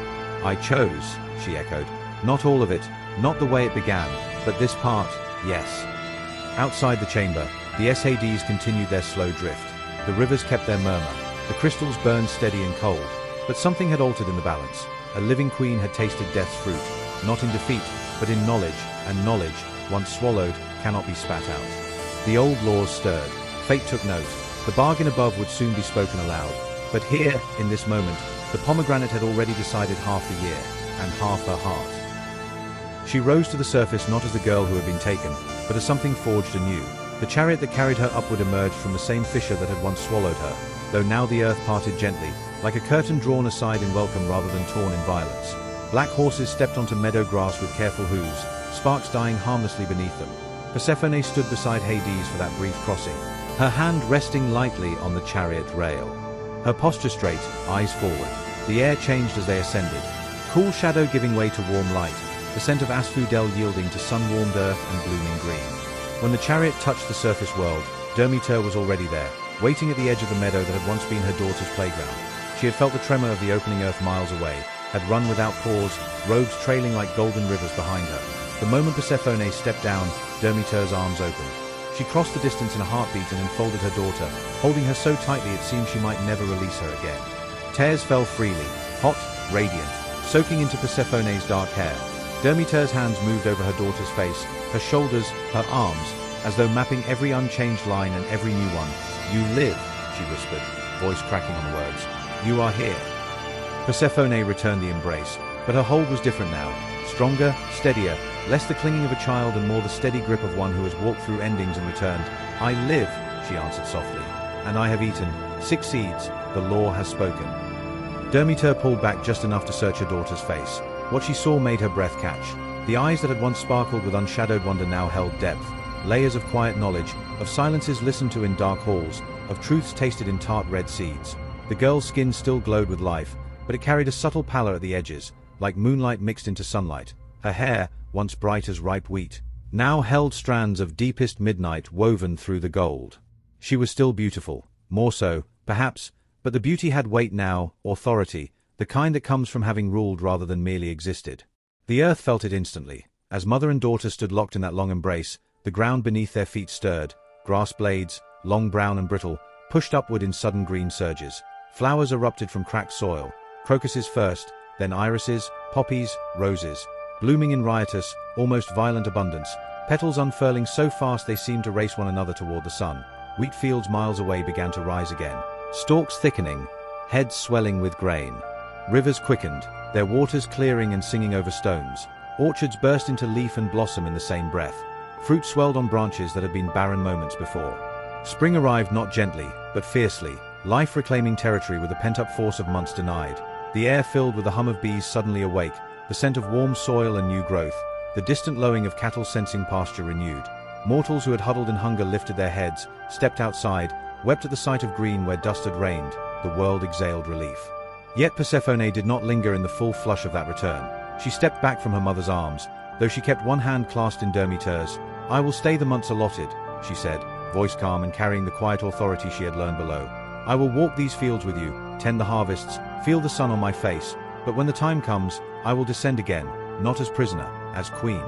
"I chose," she echoed. "Not all of it, not the way it began, but this part, yes." Outside the chamber, the Hades continued their slow drift. The rivers kept their murmur, the crystals burned steady and cold, but something had altered in the balance. A living queen had tasted death's fruit, not in defeat, but in knowledge, and knowledge, once swallowed, cannot be spat out. The old laws stirred. Fate took note. The bargain above would soon be spoken aloud. But here, in this moment, the pomegranate had already decided half the year, and half her heart. She rose to the surface not as the girl who had been taken, but as something forged anew. The chariot that carried her upward emerged from the same fissure that had once swallowed her, though now the earth parted gently, like a curtain drawn aside in welcome rather than torn in violence. Black horses stepped onto meadow grass with careful hooves, sparks dying harmlessly beneath them. Persephone stood beside Hades for that brief crossing, her hand resting lightly on the chariot rail. Her posture straight, eyes forward. The air changed as they ascended, cool shadow giving way to warm light, the scent of asphodel yielding to sun-warmed earth and blooming green. When the chariot touched the surface world, P.I.T.A was already there, waiting at the edge of the meadow that had once been her daughter's playground. She had felt the tremor of the opening earth miles away, had run without pause, robes trailing like golden rivers behind her. The moment Persephone stepped down, P.I.T.A's arms opened. She crossed the distance in a heartbeat and enfolded her daughter, holding her so tightly it seemed she might never release her again. Tears fell freely, hot, radiant, soaking into Persephone's dark hair. P.I.T.A's hands moved over her daughter's face, her shoulders, her arms, as though mapping every unchanged line and every new one. "You live," she whispered, voice cracking on the words. "You are here." Persephone returned the embrace, but her hold was different now, stronger, steadier, less the clinging of a child and more the steady grip of one who has walked through endings and returned. "I live," she answered softly, "and I have eaten 6 seeds, the law has spoken." P.I.T.A pulled back just enough to search her daughter's face. What she saw made her breath catch. The eyes that had once sparkled with unshadowed wonder now held depth, layers of quiet knowledge, of silences listened to in dark halls, of truths tasted in tart red seeds. The girl's skin still glowed with life, but it carried a subtle pallor at the edges, like moonlight mixed into sunlight. Her hair, once bright as ripe wheat, now held strands of deepest midnight woven through the gold. She was still beautiful, more so, perhaps, but the beauty had weight now, authority, the kind that comes from having ruled rather than merely existed. The earth felt it instantly. As mother and daughter stood locked in that long embrace, the ground beneath their feet stirred, grass blades, long brown and brittle, pushed upward in sudden green surges. Flowers erupted from cracked soil, crocuses first, then irises, poppies, roses, blooming in riotous, almost violent abundance, petals unfurling so fast they seemed to race one another toward the sun. Wheat fields miles away began to rise again, stalks thickening, heads swelling with grain. Rivers quickened, their waters clearing and singing over stones. Orchards burst into leaf and blossom in the same breath. Fruit swelled on branches that had been barren moments before. Spring arrived not gently, but fiercely, life reclaiming territory with the pent-up force of months denied. The air filled with the hum of bees suddenly awake, the scent of warm soil and new growth, the distant lowing of cattle sensing pasture renewed. Mortals who had huddled in hunger lifted their heads, stepped outside, wept at the sight of green where dust had reigned. The world exhaled relief. Yet Persephone did not linger in the full flush of that return. She stepped back from her mother's arms, though she kept one hand clasped in P.I.T.A's. "I will stay the months allotted," she said, voice calm and carrying the quiet authority she had learned below. "I will walk these fields with you, tend the harvests, feel the sun on my face, but when the time comes, I will descend again, not as prisoner, as queen."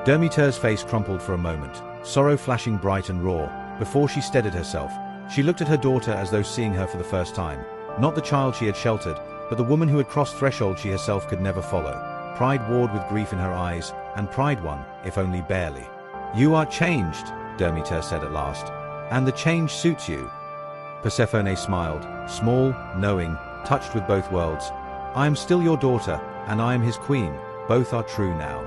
P.I.T.A's face crumpled for a moment, sorrow flashing bright and raw. Before she steadied herself, She looked at her daughter as though seeing her for the first time. Not the child she had sheltered, but the woman who had crossed threshold she herself could never follow. Pride warred with grief in her eyes, and pride won, if only barely. "You are changed," Demeter said at last. "And the change suits you." Persephone smiled, small, knowing, touched with both worlds. "I am still your daughter, and I am his queen. Both are true now."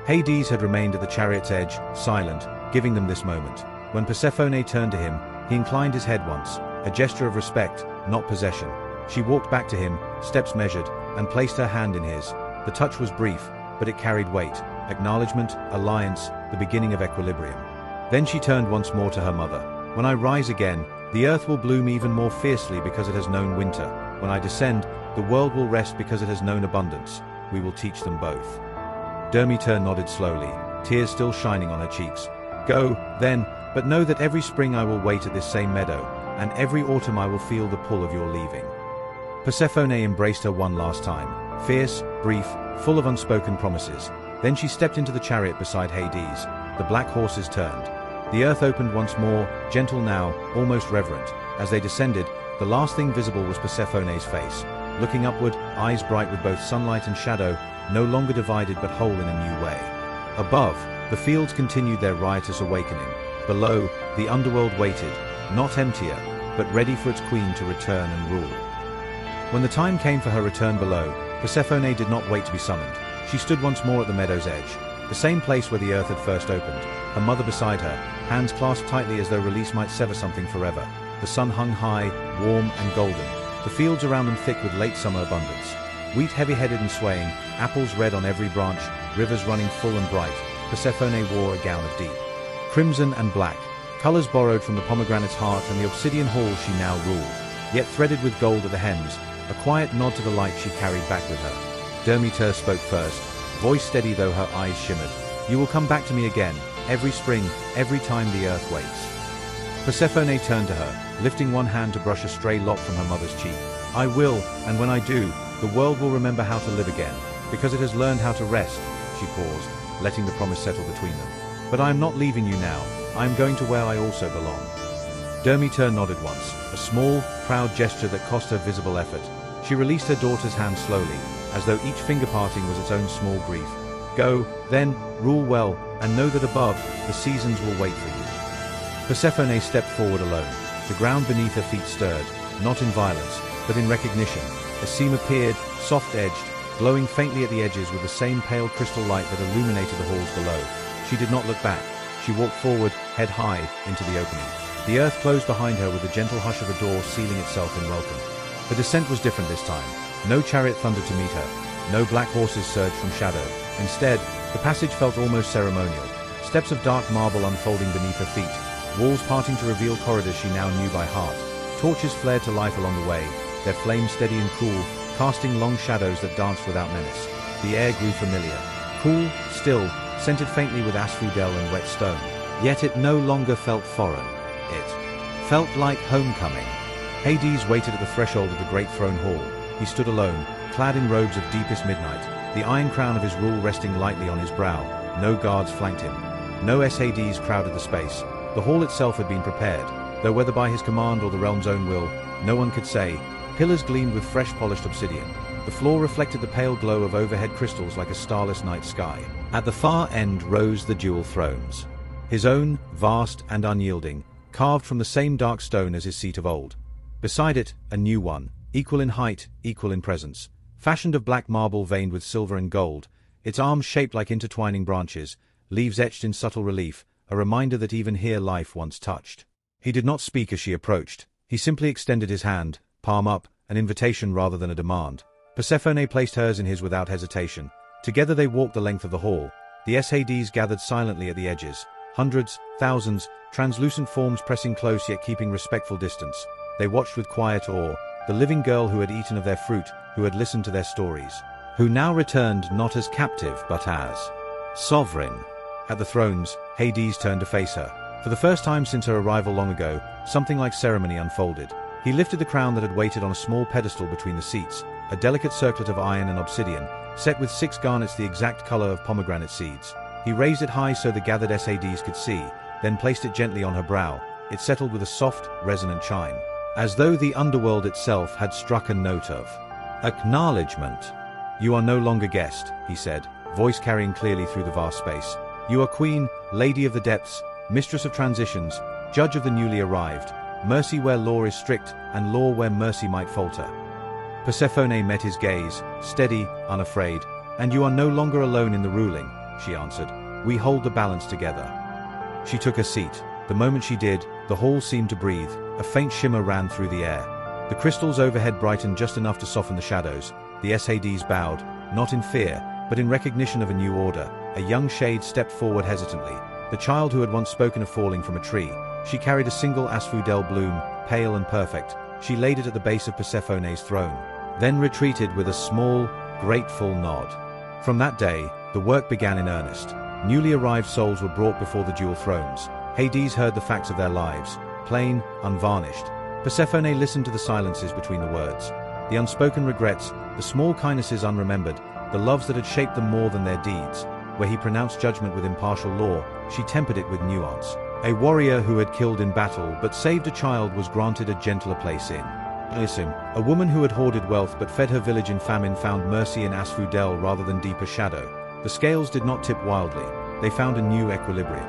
Hades had remained at the chariot's edge, silent, giving them this moment. When Persephone turned to him, he inclined his head once, a gesture of respect, not possession. She walked back to him, steps measured, and placed her hand in his. The touch was brief, but it carried weight. Acknowledgement, alliance, the beginning of equilibrium. Then she turned once more to her mother. "When I rise again, the earth will bloom even more fiercely because it has known winter. When I descend, the world will rest because it has known abundance. We will teach them both." Demeter nodded slowly, tears still shining on her cheeks. "Go, then, but know that every spring I will wait at this same meadow, and every autumn I will feel the pull of your leaving." Persephone embraced her one last time, fierce, brief, full of unspoken promises. Then she stepped into the chariot beside Hades. The black horses turned. The earth opened once more, gentle now, almost reverent. As they descended, the last thing visible was Persephone's face. Looking upward, eyes bright with both sunlight and shadow, no longer divided but whole in a new way. Above, the fields continued their riotous awakening. Below, the underworld waited, not emptier, but ready for its queen to return and rule. When the time came for her return below, Persephone did not wait to be summoned. She stood once more at the meadow's edge, the same place where the earth had first opened, her mother beside her, hands clasped tightly as though release might sever something forever. The sun hung high, warm and golden, the fields around them thick with late summer abundance. Wheat heavy-headed and swaying, apples red on every branch, rivers running full and bright. Persephone wore a gown of deep crimson and black, colors borrowed from the pomegranate's heart and the obsidian hall she now ruled, yet threaded with gold at the hems, a quiet nod to the light she carried back with her. Demeter spoke first, voice steady though her eyes shimmered. "You will come back to me again, every spring, every time the earth waits." Persephone turned to her, lifting one hand to brush a stray lock from her mother's cheek. "I will, and when I do, the world will remember how to live again, because it has learned how to rest." She paused, letting the promise settle between them. "But I am not leaving you now. I am going to where I also belong." Demeter nodded once, a small, proud gesture that cost her visible effort. She released her daughter's hand slowly, as though each finger parting was its own small grief. "Go, then, rule well, and know that above, the seasons will wait for you." Persephone stepped forward alone. The ground beneath her feet stirred, not in violence, but in recognition. A seam appeared, soft-edged, glowing faintly at the edges with the same pale crystal light that illuminated the halls below. She did not look back. She walked forward, head high, into the opening. The earth closed behind her with the gentle hush of a door sealing itself in welcome. The descent was different this time. No chariot thundered to meet her. No black horses surged from shadow. Instead, the passage felt almost ceremonial. Steps of dark marble unfolding beneath her feet, walls parting to reveal corridors she now knew by heart. Torches flared to life along the way, their flames steady and cool, casting long shadows that danced without menace. The air grew familiar. Cool, still, scented faintly with asphodel and wet stone. Yet it no longer felt foreign. It felt like homecoming. Hades waited at the threshold of the great throne hall. He stood alone, clad in robes of deepest midnight, the iron crown of his rule resting lightly on his brow. No guards flanked him. No Hades crowded the space. The hall itself had been prepared, though whether by his command or the realm's own will, no one could say. Pillars gleamed with fresh polished obsidian. The floor reflected the pale glow of overhead crystals like a starless night sky. At the far end rose the dual thrones. His own, vast and unyielding, carved from the same dark stone as his seat of old. Beside it, a new one, equal in height, equal in presence. Fashioned of black marble veined with silver and gold, its arms shaped like intertwining branches, leaves etched in subtle relief, a reminder that even here life once touched. He did not speak as she approached. He simply extended his hand, palm up, an invitation rather than a demand. Persephone placed hers in his without hesitation. Together they walked the length of the hall. The Hades gathered silently at the edges. Hundreds, thousands, translucent forms pressing close yet keeping respectful distance. They watched with quiet awe, the living girl who had eaten of their fruit, who had listened to their stories, who now returned not as captive but as sovereign. At the thrones, Hades turned to face her. For the first time since her arrival long ago, something like ceremony unfolded. He lifted the crown that had waited on a small pedestal between the seats, a delicate circlet of iron and obsidian, set with 6 garnets the exact color of pomegranate seeds. He raised it high so the gathered Hades could see, then placed it gently on her brow, it settled with a soft, resonant chime, as though the underworld itself had struck a note of acknowledgement. "You are no longer guest," he said, voice carrying clearly through the vast space. "You are queen, lady of the depths, mistress of transitions, judge of the newly arrived, mercy where law is strict, and law where mercy might falter." Persephone met his gaze, steady, unafraid. "And you are no longer alone in the ruling," she answered. "We hold the balance together." She took a seat. The moment she did, the hall seemed to breathe. A faint shimmer ran through the air. The crystals overhead brightened just enough to soften the shadows. The Hades bowed, not in fear, but in recognition of a new order. A young shade stepped forward hesitantly, the child who had once spoken of falling from a tree. She carried a single asphodel bloom, pale and perfect. She laid it at the base of Persephone's throne, then retreated with a small, grateful nod. From that day, the work began in earnest. Newly arrived souls were brought before the dual thrones. Hades heard the facts of their lives, plain, unvarnished. Persephone listened to the silences between the words, the unspoken regrets, the small kindnesses unremembered, the loves that had shaped them more than their deeds. Where he pronounced judgment with impartial law, she tempered it with nuance. A warrior who had killed in battle but saved a child was granted a gentler place in innocence. A woman who had hoarded wealth but fed her village in famine found mercy in asphodel rather than deeper shadow. The scales did not tip wildly, they found a new equilibrium.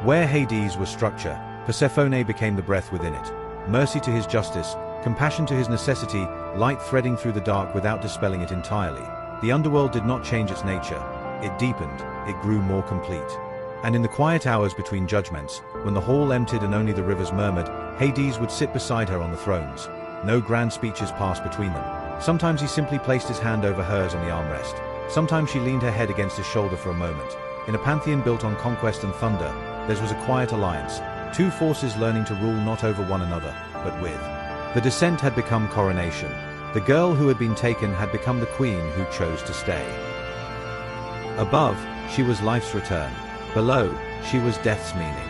Where Hades was structure, Persephone became the breath within it. Mercy to his justice, compassion to his necessity, light threading through the dark without dispelling it entirely. The underworld did not change its nature. It deepened, it grew more complete. And in the quiet hours between judgments, when the hall emptied and only the rivers murmured, Hades would sit beside her on the thrones. No grand speeches passed between them. Sometimes he simply placed his hand over hers on the armrest. Sometimes she leaned her head against his shoulder for a moment. In a pantheon built on conquest and thunder, theirs was a quiet alliance, two forces learning to rule not over one another, but with. The descent had become coronation. The girl who had been taken had become the queen who chose to stay. Above, she was life's return. Below, she was death's meaning.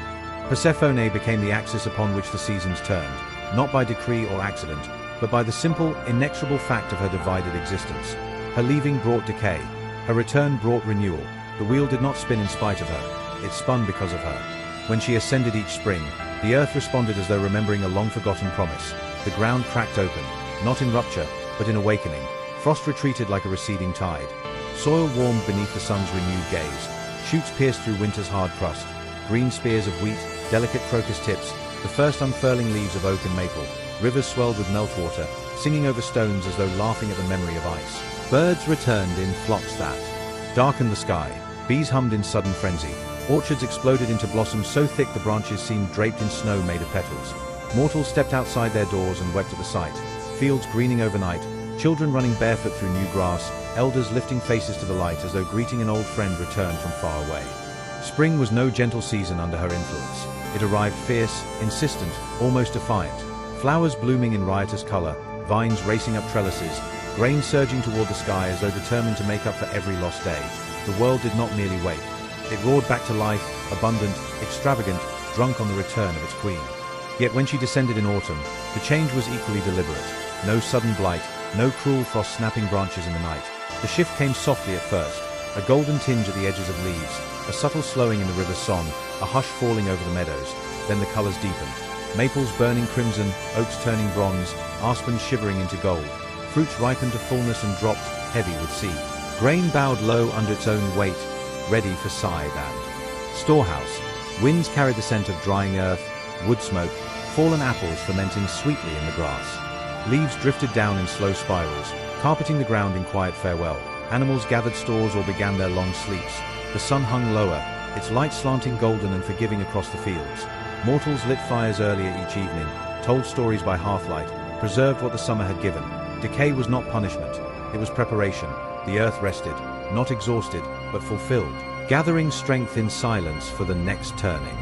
Persephone became the axis upon which the seasons turned, not by decree or accident, but by the simple, inexorable fact of her divided existence. Her leaving brought decay. Her return brought renewal. The wheel did not spin in spite of her. It spun because of her. When she ascended each spring, the earth responded as though remembering a long-forgotten promise. The ground cracked open, not in rupture, but in awakening. Frost retreated like a receding tide. Soil warmed beneath the sun's renewed gaze. Shoots pierced through winter's hard crust. Green spears of wheat, delicate crocus tips, the first unfurling leaves of oak and maple. Rivers swelled with meltwater, singing over stones as though laughing at the memory of ice. Birds returned in flocks that darkened the sky. Bees hummed in sudden frenzy. Orchards exploded into blossoms so thick the branches seemed draped in snow made of petals. Mortals stepped outside their doors and wept at the sight. Fields greening overnight, children running barefoot through new grass, elders lifting faces to the light as though greeting an old friend returned from far away. Spring was no gentle season under her influence. It arrived fierce, insistent, almost defiant. Flowers blooming in riotous color, vines racing up trellises, grain surging toward the sky as though determined to make up for every lost day. The world did not merely wake. It roared back to life, abundant, extravagant, drunk on the return of its queen. Yet when she descended in autumn, the change was equally deliberate. No sudden blight, no cruel frost snapping branches in the night. The shift came softly at first, a golden tinge at the edges of leaves, a subtle slowing in the river's song, a hush falling over the meadows. Then the colors deepened. Maples burning crimson, oaks turning bronze, aspens shivering into gold. Fruits ripened to fullness and dropped, heavy with seed. Grain bowed low under its own weight, ready for scythe and storehouse. Winds carried the scent of drying earth, wood smoke, fallen apples fermenting sweetly in the grass. Leaves drifted down in slow spirals, carpeting the ground in quiet farewell. Animals gathered stores or began their long sleeps. The sun hung lower, its light slanting golden and forgiving across the fields. Mortals lit fires earlier each evening, told stories by half-light, preserved what the summer had given. Decay was not punishment, it was preparation. The earth rested, not exhausted, but fulfilled, gathering strength in silence for the next turning.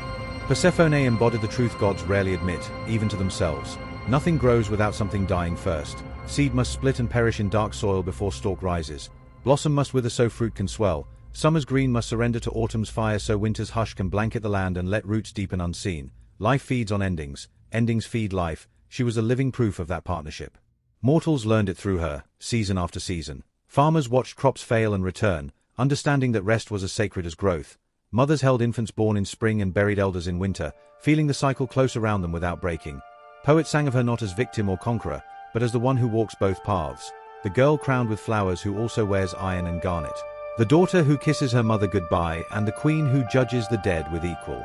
Persephone embodied the truth gods rarely admit, even to themselves. Nothing grows without something dying first. Seed must split and perish in dark soil before stalk rises. Blossom must wither so fruit can swell. Summer's green must surrender to autumn's fire so winter's hush can blanket the land and let roots deepen unseen. Life feeds on endings, endings feed life. She was a living proof of that partnership. Mortals learned it through her, season after season. Farmers watched crops fail and return, understanding that rest was as sacred as growth. Mothers held infants born in spring and buried elders in winter, feeling the cycle close around them without breaking. Poets sang of her not as victim or conqueror, but as the one who walks both paths. The girl crowned with flowers who also wears iron and garnet. The daughter who kisses her mother goodbye, and the queen who judges the dead with equal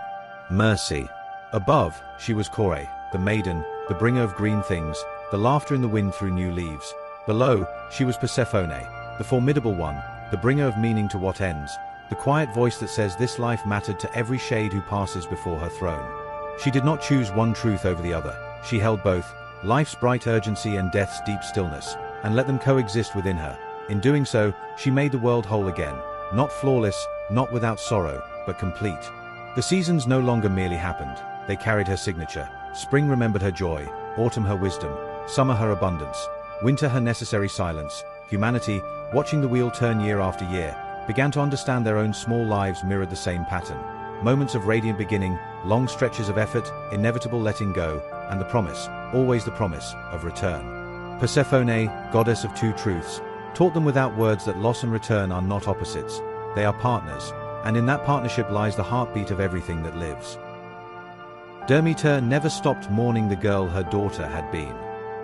mercy. Above, she was Kore, the maiden, the bringer of green things, the laughter in the wind through new leaves. Below, she was Persephone, the formidable one, the bringer of meaning to what ends, the quiet voice that says this life mattered to every shade who passes before her throne. She did not choose one truth over the other. She held both, life's bright urgency and death's deep stillness, and let them coexist within her. In doing so, she made the world whole again, not flawless, not without sorrow, but complete. The seasons no longer merely happened, they carried her signature. Spring remembered her joy, autumn her wisdom, summer her abundance, winter her necessary silence. Humanity, watching the wheel turn year after year, began to understand their own small lives mirrored the same pattern. Moments of radiant beginning, long stretches of effort, inevitable letting go, and the promise, always the promise, of return. Persephone, goddess of two truths, taught them without words that loss and return are not opposites, they are partners, and in that partnership lies the heartbeat of everything that lives. P.I.T.A never stopped mourning the girl her daughter had been.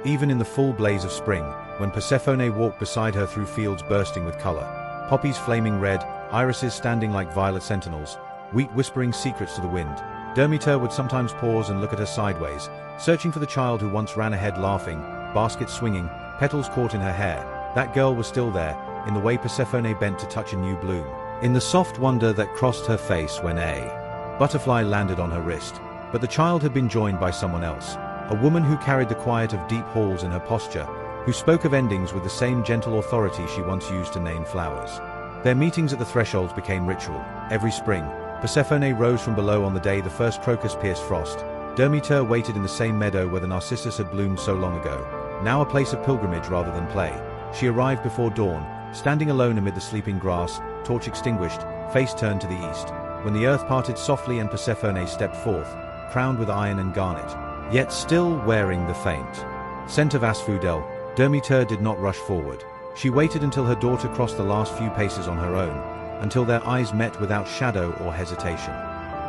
Even in the full blaze of spring, when Persephone walked beside her through fields bursting with color, poppies flaming red, irises standing like violet sentinels, wheat whispering secrets to the wind, P.I.T.A would sometimes pause and look at her sideways, searching for the child who once ran ahead laughing, baskets swinging, petals caught in her hair. That girl was still there, in the way Persephone bent to touch a new bloom, in the soft wonder that crossed her face when a butterfly landed on her wrist. But the child had been joined by someone else, a woman who carried the quiet of deep halls in her posture, who spoke of endings with the same gentle authority she once used to name flowers. Their meetings at the thresholds became ritual. Every spring, Persephone rose from below on the day the first crocus pierced frost. P.I.T.A waited in the same meadow where the narcissus had bloomed so long ago, now a place of pilgrimage rather than play. She arrived before dawn, standing alone amid the sleeping grass, torch extinguished, face turned to the east, when the earth parted softly and Persephone stepped forth, crowned with iron and garnet, yet still wearing the faint scent of asphodel. P.I.T.A did not rush forward. She waited until her daughter crossed the last few paces on her own, until their eyes met without shadow or hesitation.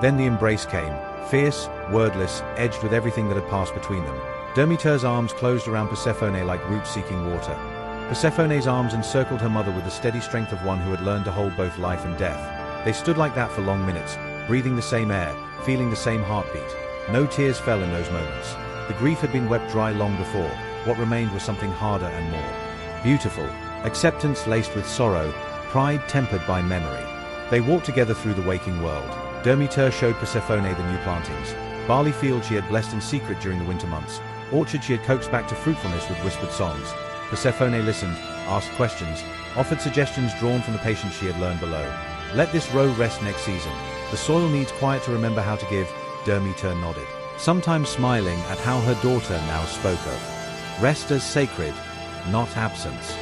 Then the embrace came, fierce, wordless, edged with everything that had passed between them. P.I.T.A's arms closed around Persephone like roots seeking water. Persephone's arms encircled her mother with the steady strength of one who had learned to hold both life and death. They stood like that for long minutes, breathing the same air, feeling the same heartbeat. No tears fell in those moments. The grief had been wept dry long before. What remained was something harder and more beautiful. Acceptance laced with sorrow, pride tempered by memory. They walked together through the waking world. P.I.T.A showed Persephone the new plantings, barley fields she had blessed in secret during the winter months, orchards she had coaxed back to fruitfulness with whispered songs. Persephone listened, asked questions, offered suggestions drawn from the patience she had learned below. Let this row rest next season. The soil needs quiet to remember how to give. P.I.T.A nodded, sometimes smiling at how her daughter now spoke of rest as sacred, not absence.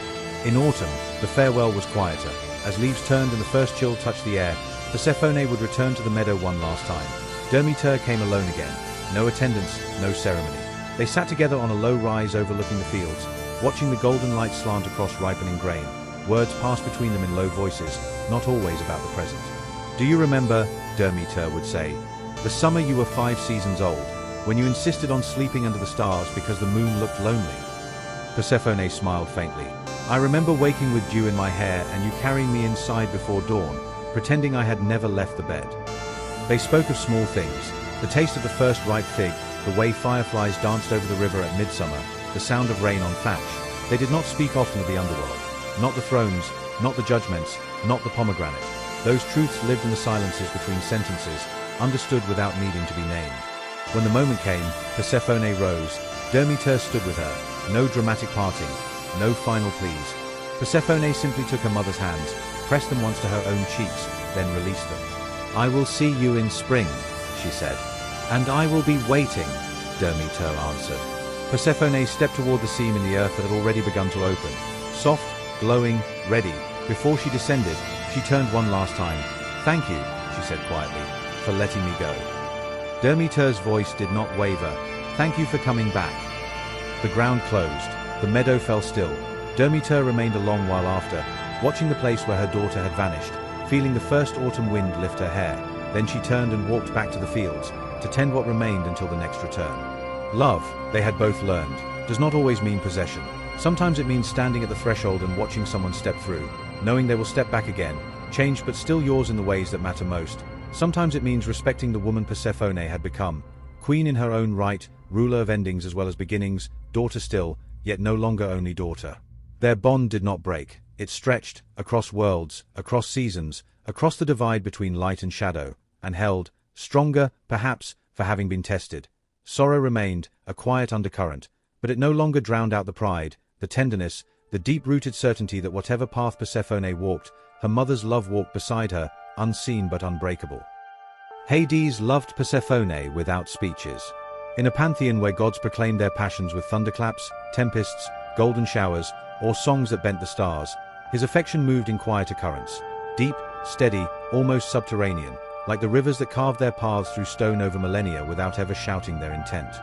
In autumn, the farewell was quieter. As leaves turned and the first chill touched the air, Persephone would return to the meadow one last time. P.I.T.A came alone again. No attendants, no ceremony. They sat together on a low rise overlooking the fields, watching the golden light slant across ripening grain. Words passed between them in low voices, not always about the present. Do you remember, P.I.T.A would say, the summer you were 5 seasons old, when you insisted on sleeping under the stars because the moon looked lonely? Persephone smiled faintly. I remember waking with dew in my hair and you carrying me inside before dawn, pretending I had never left the bed. They spoke of small things, the taste of the first ripe fig, the way fireflies danced over the river at midsummer, the sound of rain on thatch. They did not speak often of the underworld. Not the thrones, not the judgments, not the pomegranate. Those truths lived in the silences between sentences, understood without needing to be named. When the moment came, Persephone rose. P.I.T.A stood with her. No dramatic parting, no final pleas. Persephone simply took her mother's hands, pressed them once to her own cheeks, then released them. I will see you in spring, she said. And I will be waiting, P.I.T.A answered. Persephone stepped toward the seam in the earth that had already begun to open. Soft, glowing, ready. Before she descended, she turned one last time. Thank you, she said quietly, for letting me go. P.I.T.A's voice did not waver. Thank you for coming back. The ground closed. The meadow fell still. P.I.T.A remained a long while after, watching the place where her daughter had vanished, feeling the first autumn wind lift her hair. Then she turned and walked back to the fields, to tend what remained until the next return. Love, they had both learned, does not always mean possession. Sometimes it means standing at the threshold and watching someone step through, knowing they will step back again, changed but still yours in the ways that matter most. Sometimes it means respecting the woman Persephone had become, queen in her own right, ruler of endings as well as beginnings, daughter still, yet no longer only daughter. Their bond did not break. It stretched, across worlds, across seasons, across the divide between light and shadow, and held, stronger, perhaps, for having been tested. Sorrow remained, a quiet undercurrent, but it no longer drowned out the pride, the tenderness, the deep-rooted certainty that whatever path Persephone walked, her mother's love walked beside her, unseen but unbreakable. Hades loved Persephone without speeches. In a pantheon where gods proclaimed their passions with thunderclaps, tempests, golden showers, or songs that bent the stars, his affection moved in quieter currents, deep, steady, almost subterranean, like the rivers that carved their paths through stone over millennia without ever shouting their intent.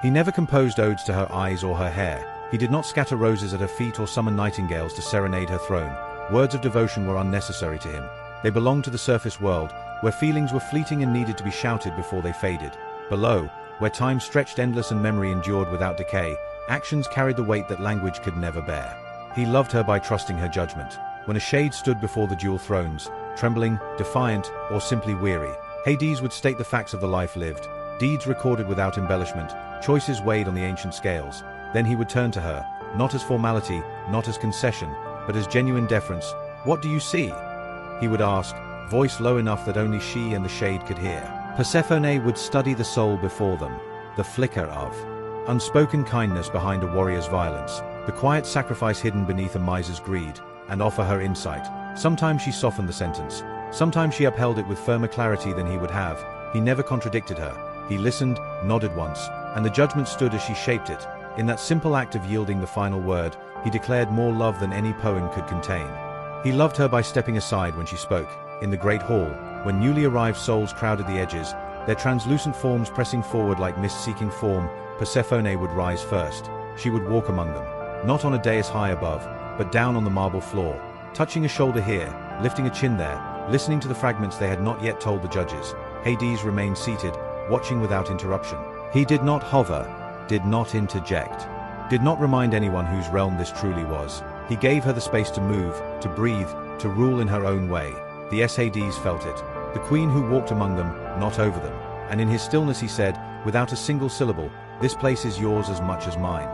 He never composed odes to her eyes or her hair. He did not scatter roses at her feet or summon nightingales to serenade her throne. Words of devotion were unnecessary to him. They belonged to the surface world, where feelings were fleeting and needed to be shouted before they faded. Below, where time stretched endless and memory endured without decay, actions carried the weight that language could never bear. He loved her by trusting her judgment. When a shade stood before the dual thrones, trembling, defiant, or simply weary, Hades would state the facts of the life lived, deeds recorded without embellishment, choices weighed on the ancient scales. Then he would turn to her, not as formality, not as concession, but as genuine deference. "What do you see?" he would ask, voice low enough that only she and the shade could hear. Persephone would study the soul before them, the flicker of unspoken kindness behind a warrior's violence, the quiet sacrifice hidden beneath a miser's greed, and offer her insight. Sometimes she softened the sentence. Sometimes she upheld it with firmer clarity than he would have. He never contradicted her. He listened, nodded once, and the judgment stood as she shaped it. In that simple act of yielding the final word, he declared more love than any poem could contain. He loved her by stepping aside when she spoke. In the great hall, when newly arrived souls crowded the edges, their translucent forms pressing forward like mist-seeking form, Persephone would rise first. She would walk among them, not on a dais high above, but down on the marble floor, touching a shoulder here, lifting a chin there, listening to the fragments they had not yet told the judges. Hades remained seated, watching without interruption. He did not hover, did not interject, did not remind anyone whose realm this truly was. He gave her the space to move, to breathe, to rule in her own way. The Hades felt it, the queen who walked among them, not over them. And in his stillness he said, without a single syllable, "This place is yours as much as mine."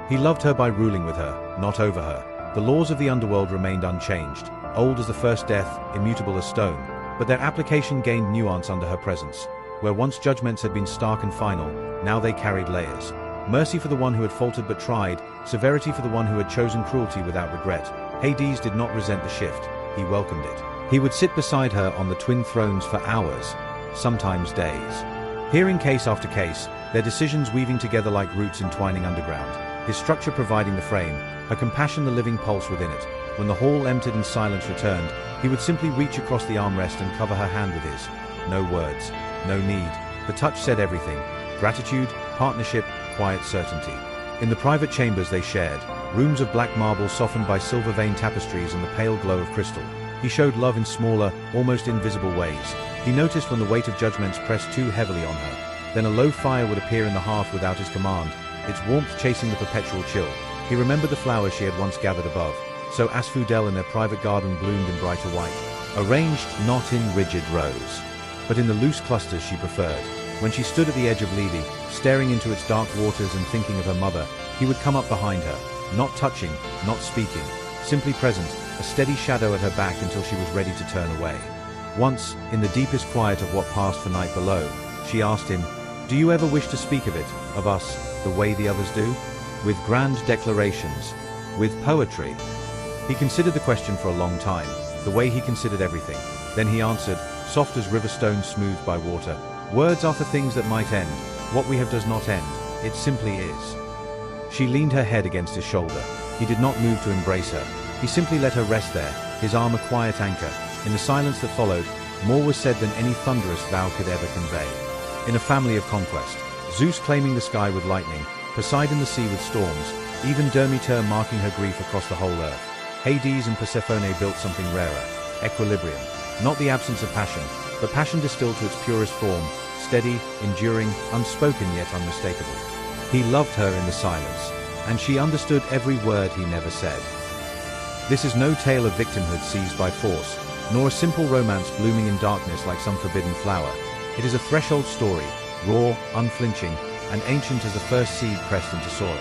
He loved her by ruling with her, not over her. The laws of the underworld remained unchanged, old as the first death, immutable as stone, but their application gained nuance under her presence. Where once judgments had been stark and final, now they carried layers. Mercy for the one who had faltered but tried, severity for the one who had chosen cruelty without regret. Hades did not resent the shift, he welcomed it. He would sit beside her on the twin thrones for hours, sometimes days, hearing case after case, their decisions weaving together like roots entwining underground, his structure providing the frame, her compassion the living pulse within it. When the hall emptied and silence returned, he would simply reach across the armrest and cover her hand with his. No words, no need. The touch said everything. Gratitude, partnership, quiet certainty. In the private chambers they shared, rooms of black marble softened by silver-veined tapestries and the pale glow of crystal, he showed love in smaller, almost invisible ways. He noticed when the weight of judgments pressed too heavily on her. Then a low fire would appear in the hearth without his command, its warmth chasing the perpetual chill. He remembered the flowers she had once gathered above. So asphodel in their private garden bloomed in brighter white, arranged not in rigid rows, but in the loose clusters she preferred. When she stood at the edge of Lely, staring into its dark waters and thinking of her mother, he would come up behind her, not touching, not speaking, simply present, a steady shadow at her back until she was ready to turn away. Once, in the deepest quiet of what passed for night below, she asked him, "Do you ever wish to speak of it, of us, the way the others do? With grand declarations, with poetry?" He considered the question for a long time, the way he considered everything. Then he answered, soft as river stones smoothed by water, "Words are for things that might end. What we have does not end. It simply is." She leaned her head against his shoulder. He did not move to embrace her. He simply let her rest there, his arm a quiet anchor. In the silence that followed, more was said than any thunderous vow could ever convey. In a family of conquest, Zeus claiming the sky with lightning, Poseidon the sea with storms, even Demeter marking her grief across the whole earth, Hades and Persephone built something rarer, equilibrium. not the absence of passion, but passion distilled to its purest form, steady, enduring, unspoken yet unmistakable. He loved her in the silence, and she understood every word he never said. This is no tale of victimhood seized by force, nor a simple romance blooming in darkness like some forbidden flower. It is a threshold story, raw, unflinching, and ancient as the first seed pressed into soil.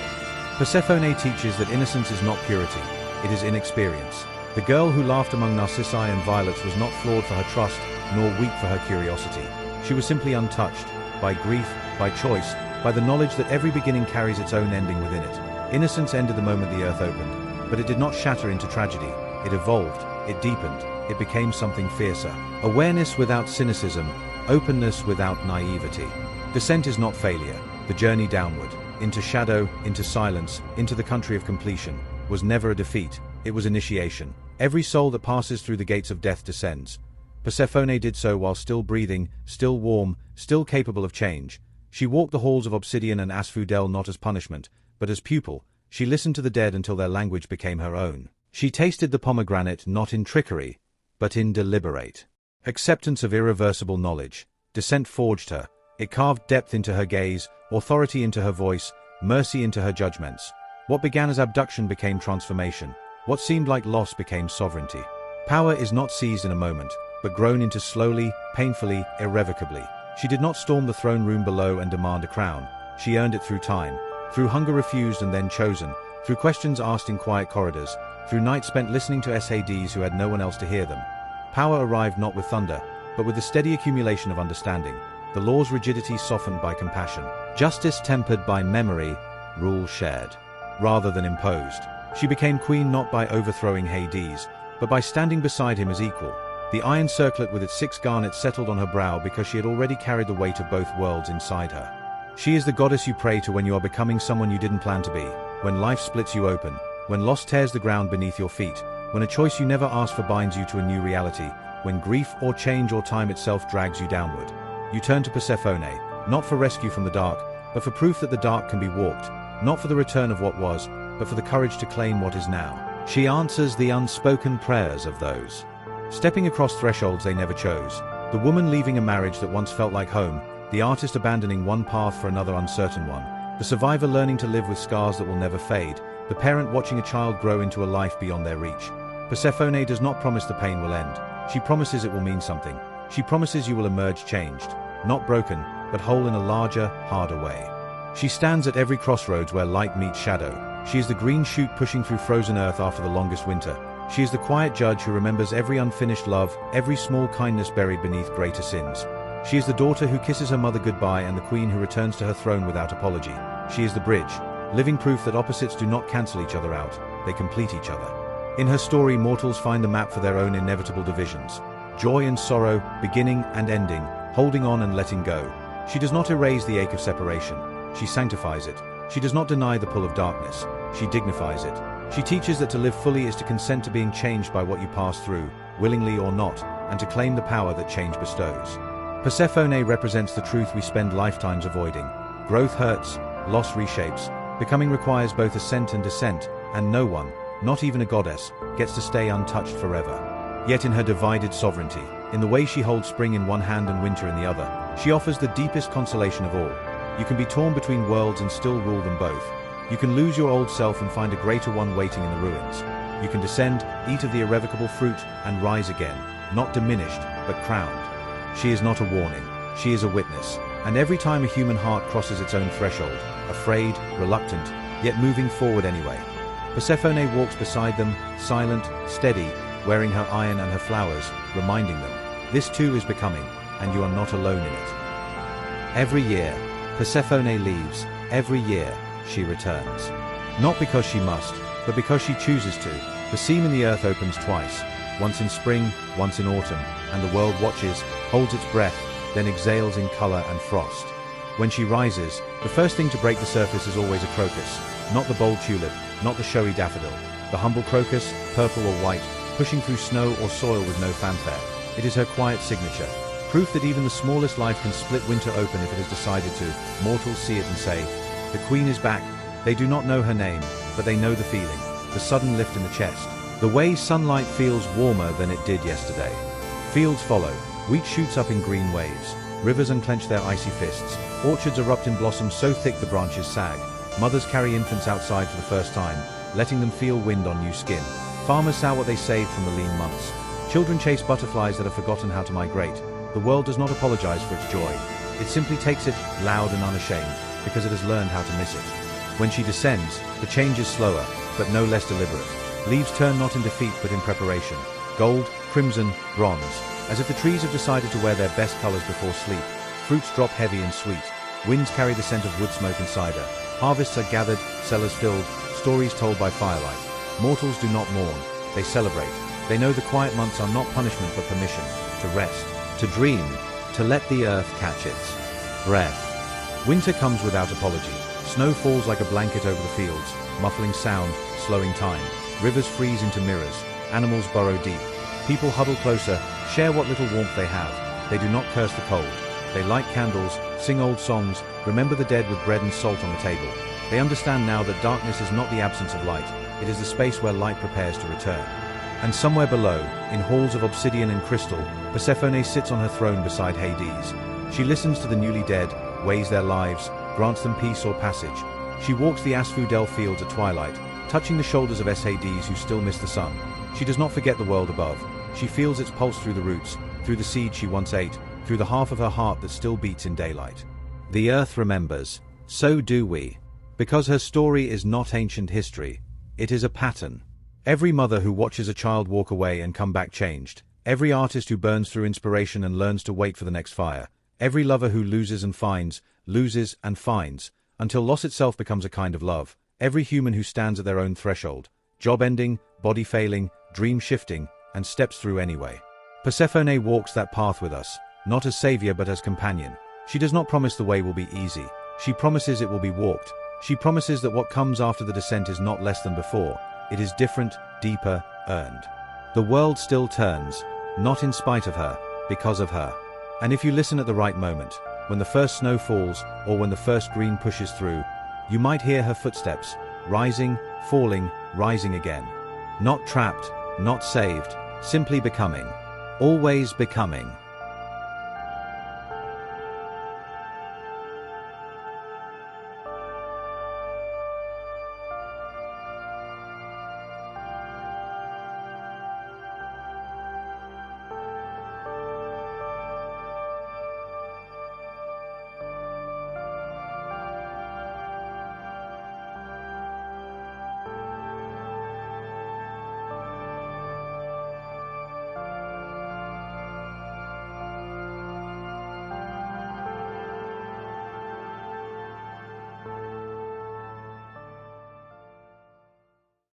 Persephone teaches that innocence is not purity, it is inexperience. The girl who laughed among narcissi and violets was not flawed for her trust, nor weak for her curiosity. She was simply untouched, by grief, by choice, by the knowledge that every beginning carries its own ending within it. Innocence ended the moment the earth opened, but it did not shatter into tragedy. It evolved, it deepened, it became something fiercer. Awareness without cynicism, openness without naivety. Descent is not failure. The journey downward, into shadow, into silence, into the country of completion, was never a defeat, it was initiation. Every soul that passes through the gates of death descends. Persephone did so while still breathing, still warm, still capable of change. She walked the halls of obsidian and asphodel not as punishment, but as pupil. She listened to the dead until their language became her own. She tasted the pomegranate not in trickery, but in deliberate acceptance of irreversible knowledge. Descent forged her. It carved depth into her gaze, authority into her voice, mercy into her judgments. What began as abduction became transformation. What seemed like loss became sovereignty. Power is not seized in a moment, but grown into slowly, painfully, irrevocably. She did not storm the throne room below and demand a crown. She earned it through time, through hunger refused and then chosen, through questions asked in quiet corridors, through nights spent listening to SADs who had no one else to hear them. Power arrived not with thunder, but with the steady accumulation of understanding. The law's rigidity softened by compassion. Justice tempered by memory, rule shared, rather than imposed. She became queen not by overthrowing Hades, but by standing beside him as equal. The iron circlet with its 6 garnets settled on her brow because she had already carried the weight of both worlds inside her. She is the goddess you pray to when you are becoming someone you didn't plan to be, when life splits you open, when loss tears the ground beneath your feet, when a choice you never asked for binds you to a new reality, when grief or change or time itself drags you downward. You turn to Persephone, not for rescue from the dark, but for proof that the dark can be walked, not for the return of what was, but for the courage to claim what is now. She answers the unspoken prayers of those stepping across thresholds they never chose, the woman leaving a marriage that once felt like home, the artist abandoning one path for another uncertain one, the survivor learning to live with scars that will never fade, the parent watching a child grow into a life beyond their reach. Persephone does not promise the pain will end. She promises it will mean something. She promises you will emerge changed, not broken, but whole in a larger, harder way. She stands at every crossroads where light meets shadow. She is the green shoot pushing through frozen earth after the longest winter. She is the quiet judge who remembers every unfinished love, every small kindness buried beneath greater sins. She is the daughter who kisses her mother goodbye and the queen who returns to her throne without apology. She is the bridge, living proof that opposites do not cancel each other out, they complete each other. In her story, mortals find the map for their own inevitable divisions. Joy and sorrow, beginning and ending, holding on and letting go. She does not erase the ache of separation. She sanctifies it. She does not deny the pull of darkness. She dignifies it. She teaches that to live fully is to consent to being changed by what you pass through, willingly or not, and to claim the power that change bestows. Persephone represents the truth we spend lifetimes avoiding. Growth hurts, loss reshapes, becoming requires both ascent and descent, and no one, not even a goddess, gets to stay untouched forever. Yet in her divided sovereignty, in the way she holds spring in one hand and winter in the other, she offers the deepest consolation of all. You can be torn between worlds and still rule them both. You can lose your old self and find a greater one waiting in the ruins. You can descend, eat of the irrevocable fruit, and rise again, not diminished, but crowned. She is not a warning, she is a witness, and every time a human heart crosses its own threshold, afraid, reluctant, yet moving forward anyway, Persephone walks beside them, silent, steady, wearing her iron and her flowers, reminding them, this too is becoming, and you are not alone in it. Every year, Persephone leaves, every year, she returns. Not because she must, but because she chooses to. The seam in the earth opens twice, once in spring, once in autumn, and the world watches, holds its breath, then exhales in color and frost. When she rises, the first thing to break the surface is always a crocus, not the bold tulip, not the showy daffodil. The humble crocus, purple or white, pushing through snow or soil with no fanfare. It is her quiet signature, proof that even the smallest life can split winter open if it has decided to. Mortals see it and say, the queen is back. They do not know her name, but they know the feeling, the sudden lift in the chest, the way sunlight feels warmer than it did yesterday. Fields follow. Wheat shoots up in green waves. Rivers unclench their icy fists. Orchards erupt in blossoms so thick the branches sag. Mothers carry infants outside for the first time, letting them feel wind on new skin. Farmers sow what they saved from the lean months. Children chase butterflies that have forgotten how to migrate. The world does not apologize for its joy. It simply takes it, loud and unashamed, because it has learned how to miss it. When she descends, the change is slower, but no less deliberate. Leaves turn not in defeat but in preparation. Gold, crimson, bronze. As if the trees have decided to wear their best colors before sleep. Fruits drop heavy and sweet. Winds carry the scent of wood smoke and cider. Harvests are gathered, cellars filled, stories told by firelight. Mortals do not mourn, they celebrate. They know the quiet months are not punishment but permission. To rest, to dream, to let the earth catch its breath. Winter comes without apology. Snow falls like a blanket over the fields, muffling sound, slowing time. Rivers freeze into mirrors. Animals burrow deep. People huddle closer, share what little warmth they have. They do not curse the cold. They light candles, sing old songs, remember the dead with bread and salt on the table. They understand now that darkness is not the absence of light, it is the space where light prepares to return. And somewhere below, in halls of obsidian and crystal, Persephone sits on her throne beside Hades. She listens to the newly dead, weighs their lives, grants them peace or passage. She walks the asphodel fields at twilight, touching the shoulders of Hades who still miss the sun. She does not forget the world above. She feels its pulse through the roots, through the seed she once ate, through the half of her heart that still beats in daylight. The earth remembers. So do we. Because her story is not ancient history. It is a pattern. Every mother who watches a child walk away and come back changed. Every artist who burns through inspiration and learns to wait for the next fire. Every lover who loses and finds, until loss itself becomes a kind of love. Every human who stands at their own threshold. Job ending, body failing, dream shifting, and steps through anyway. Persephone walks that path with us, not as savior but as companion. She does not promise the way will be easy. She promises it will be walked. She promises that what comes after the descent is not less than before. It is different, deeper, earned. The world still turns, not in spite of her, because of her. And if you listen at the right moment, when the first snow falls, or when the first green pushes through, you might hear her footsteps, rising, falling, rising again. Not trapped, not saved, simply becoming. Always becoming.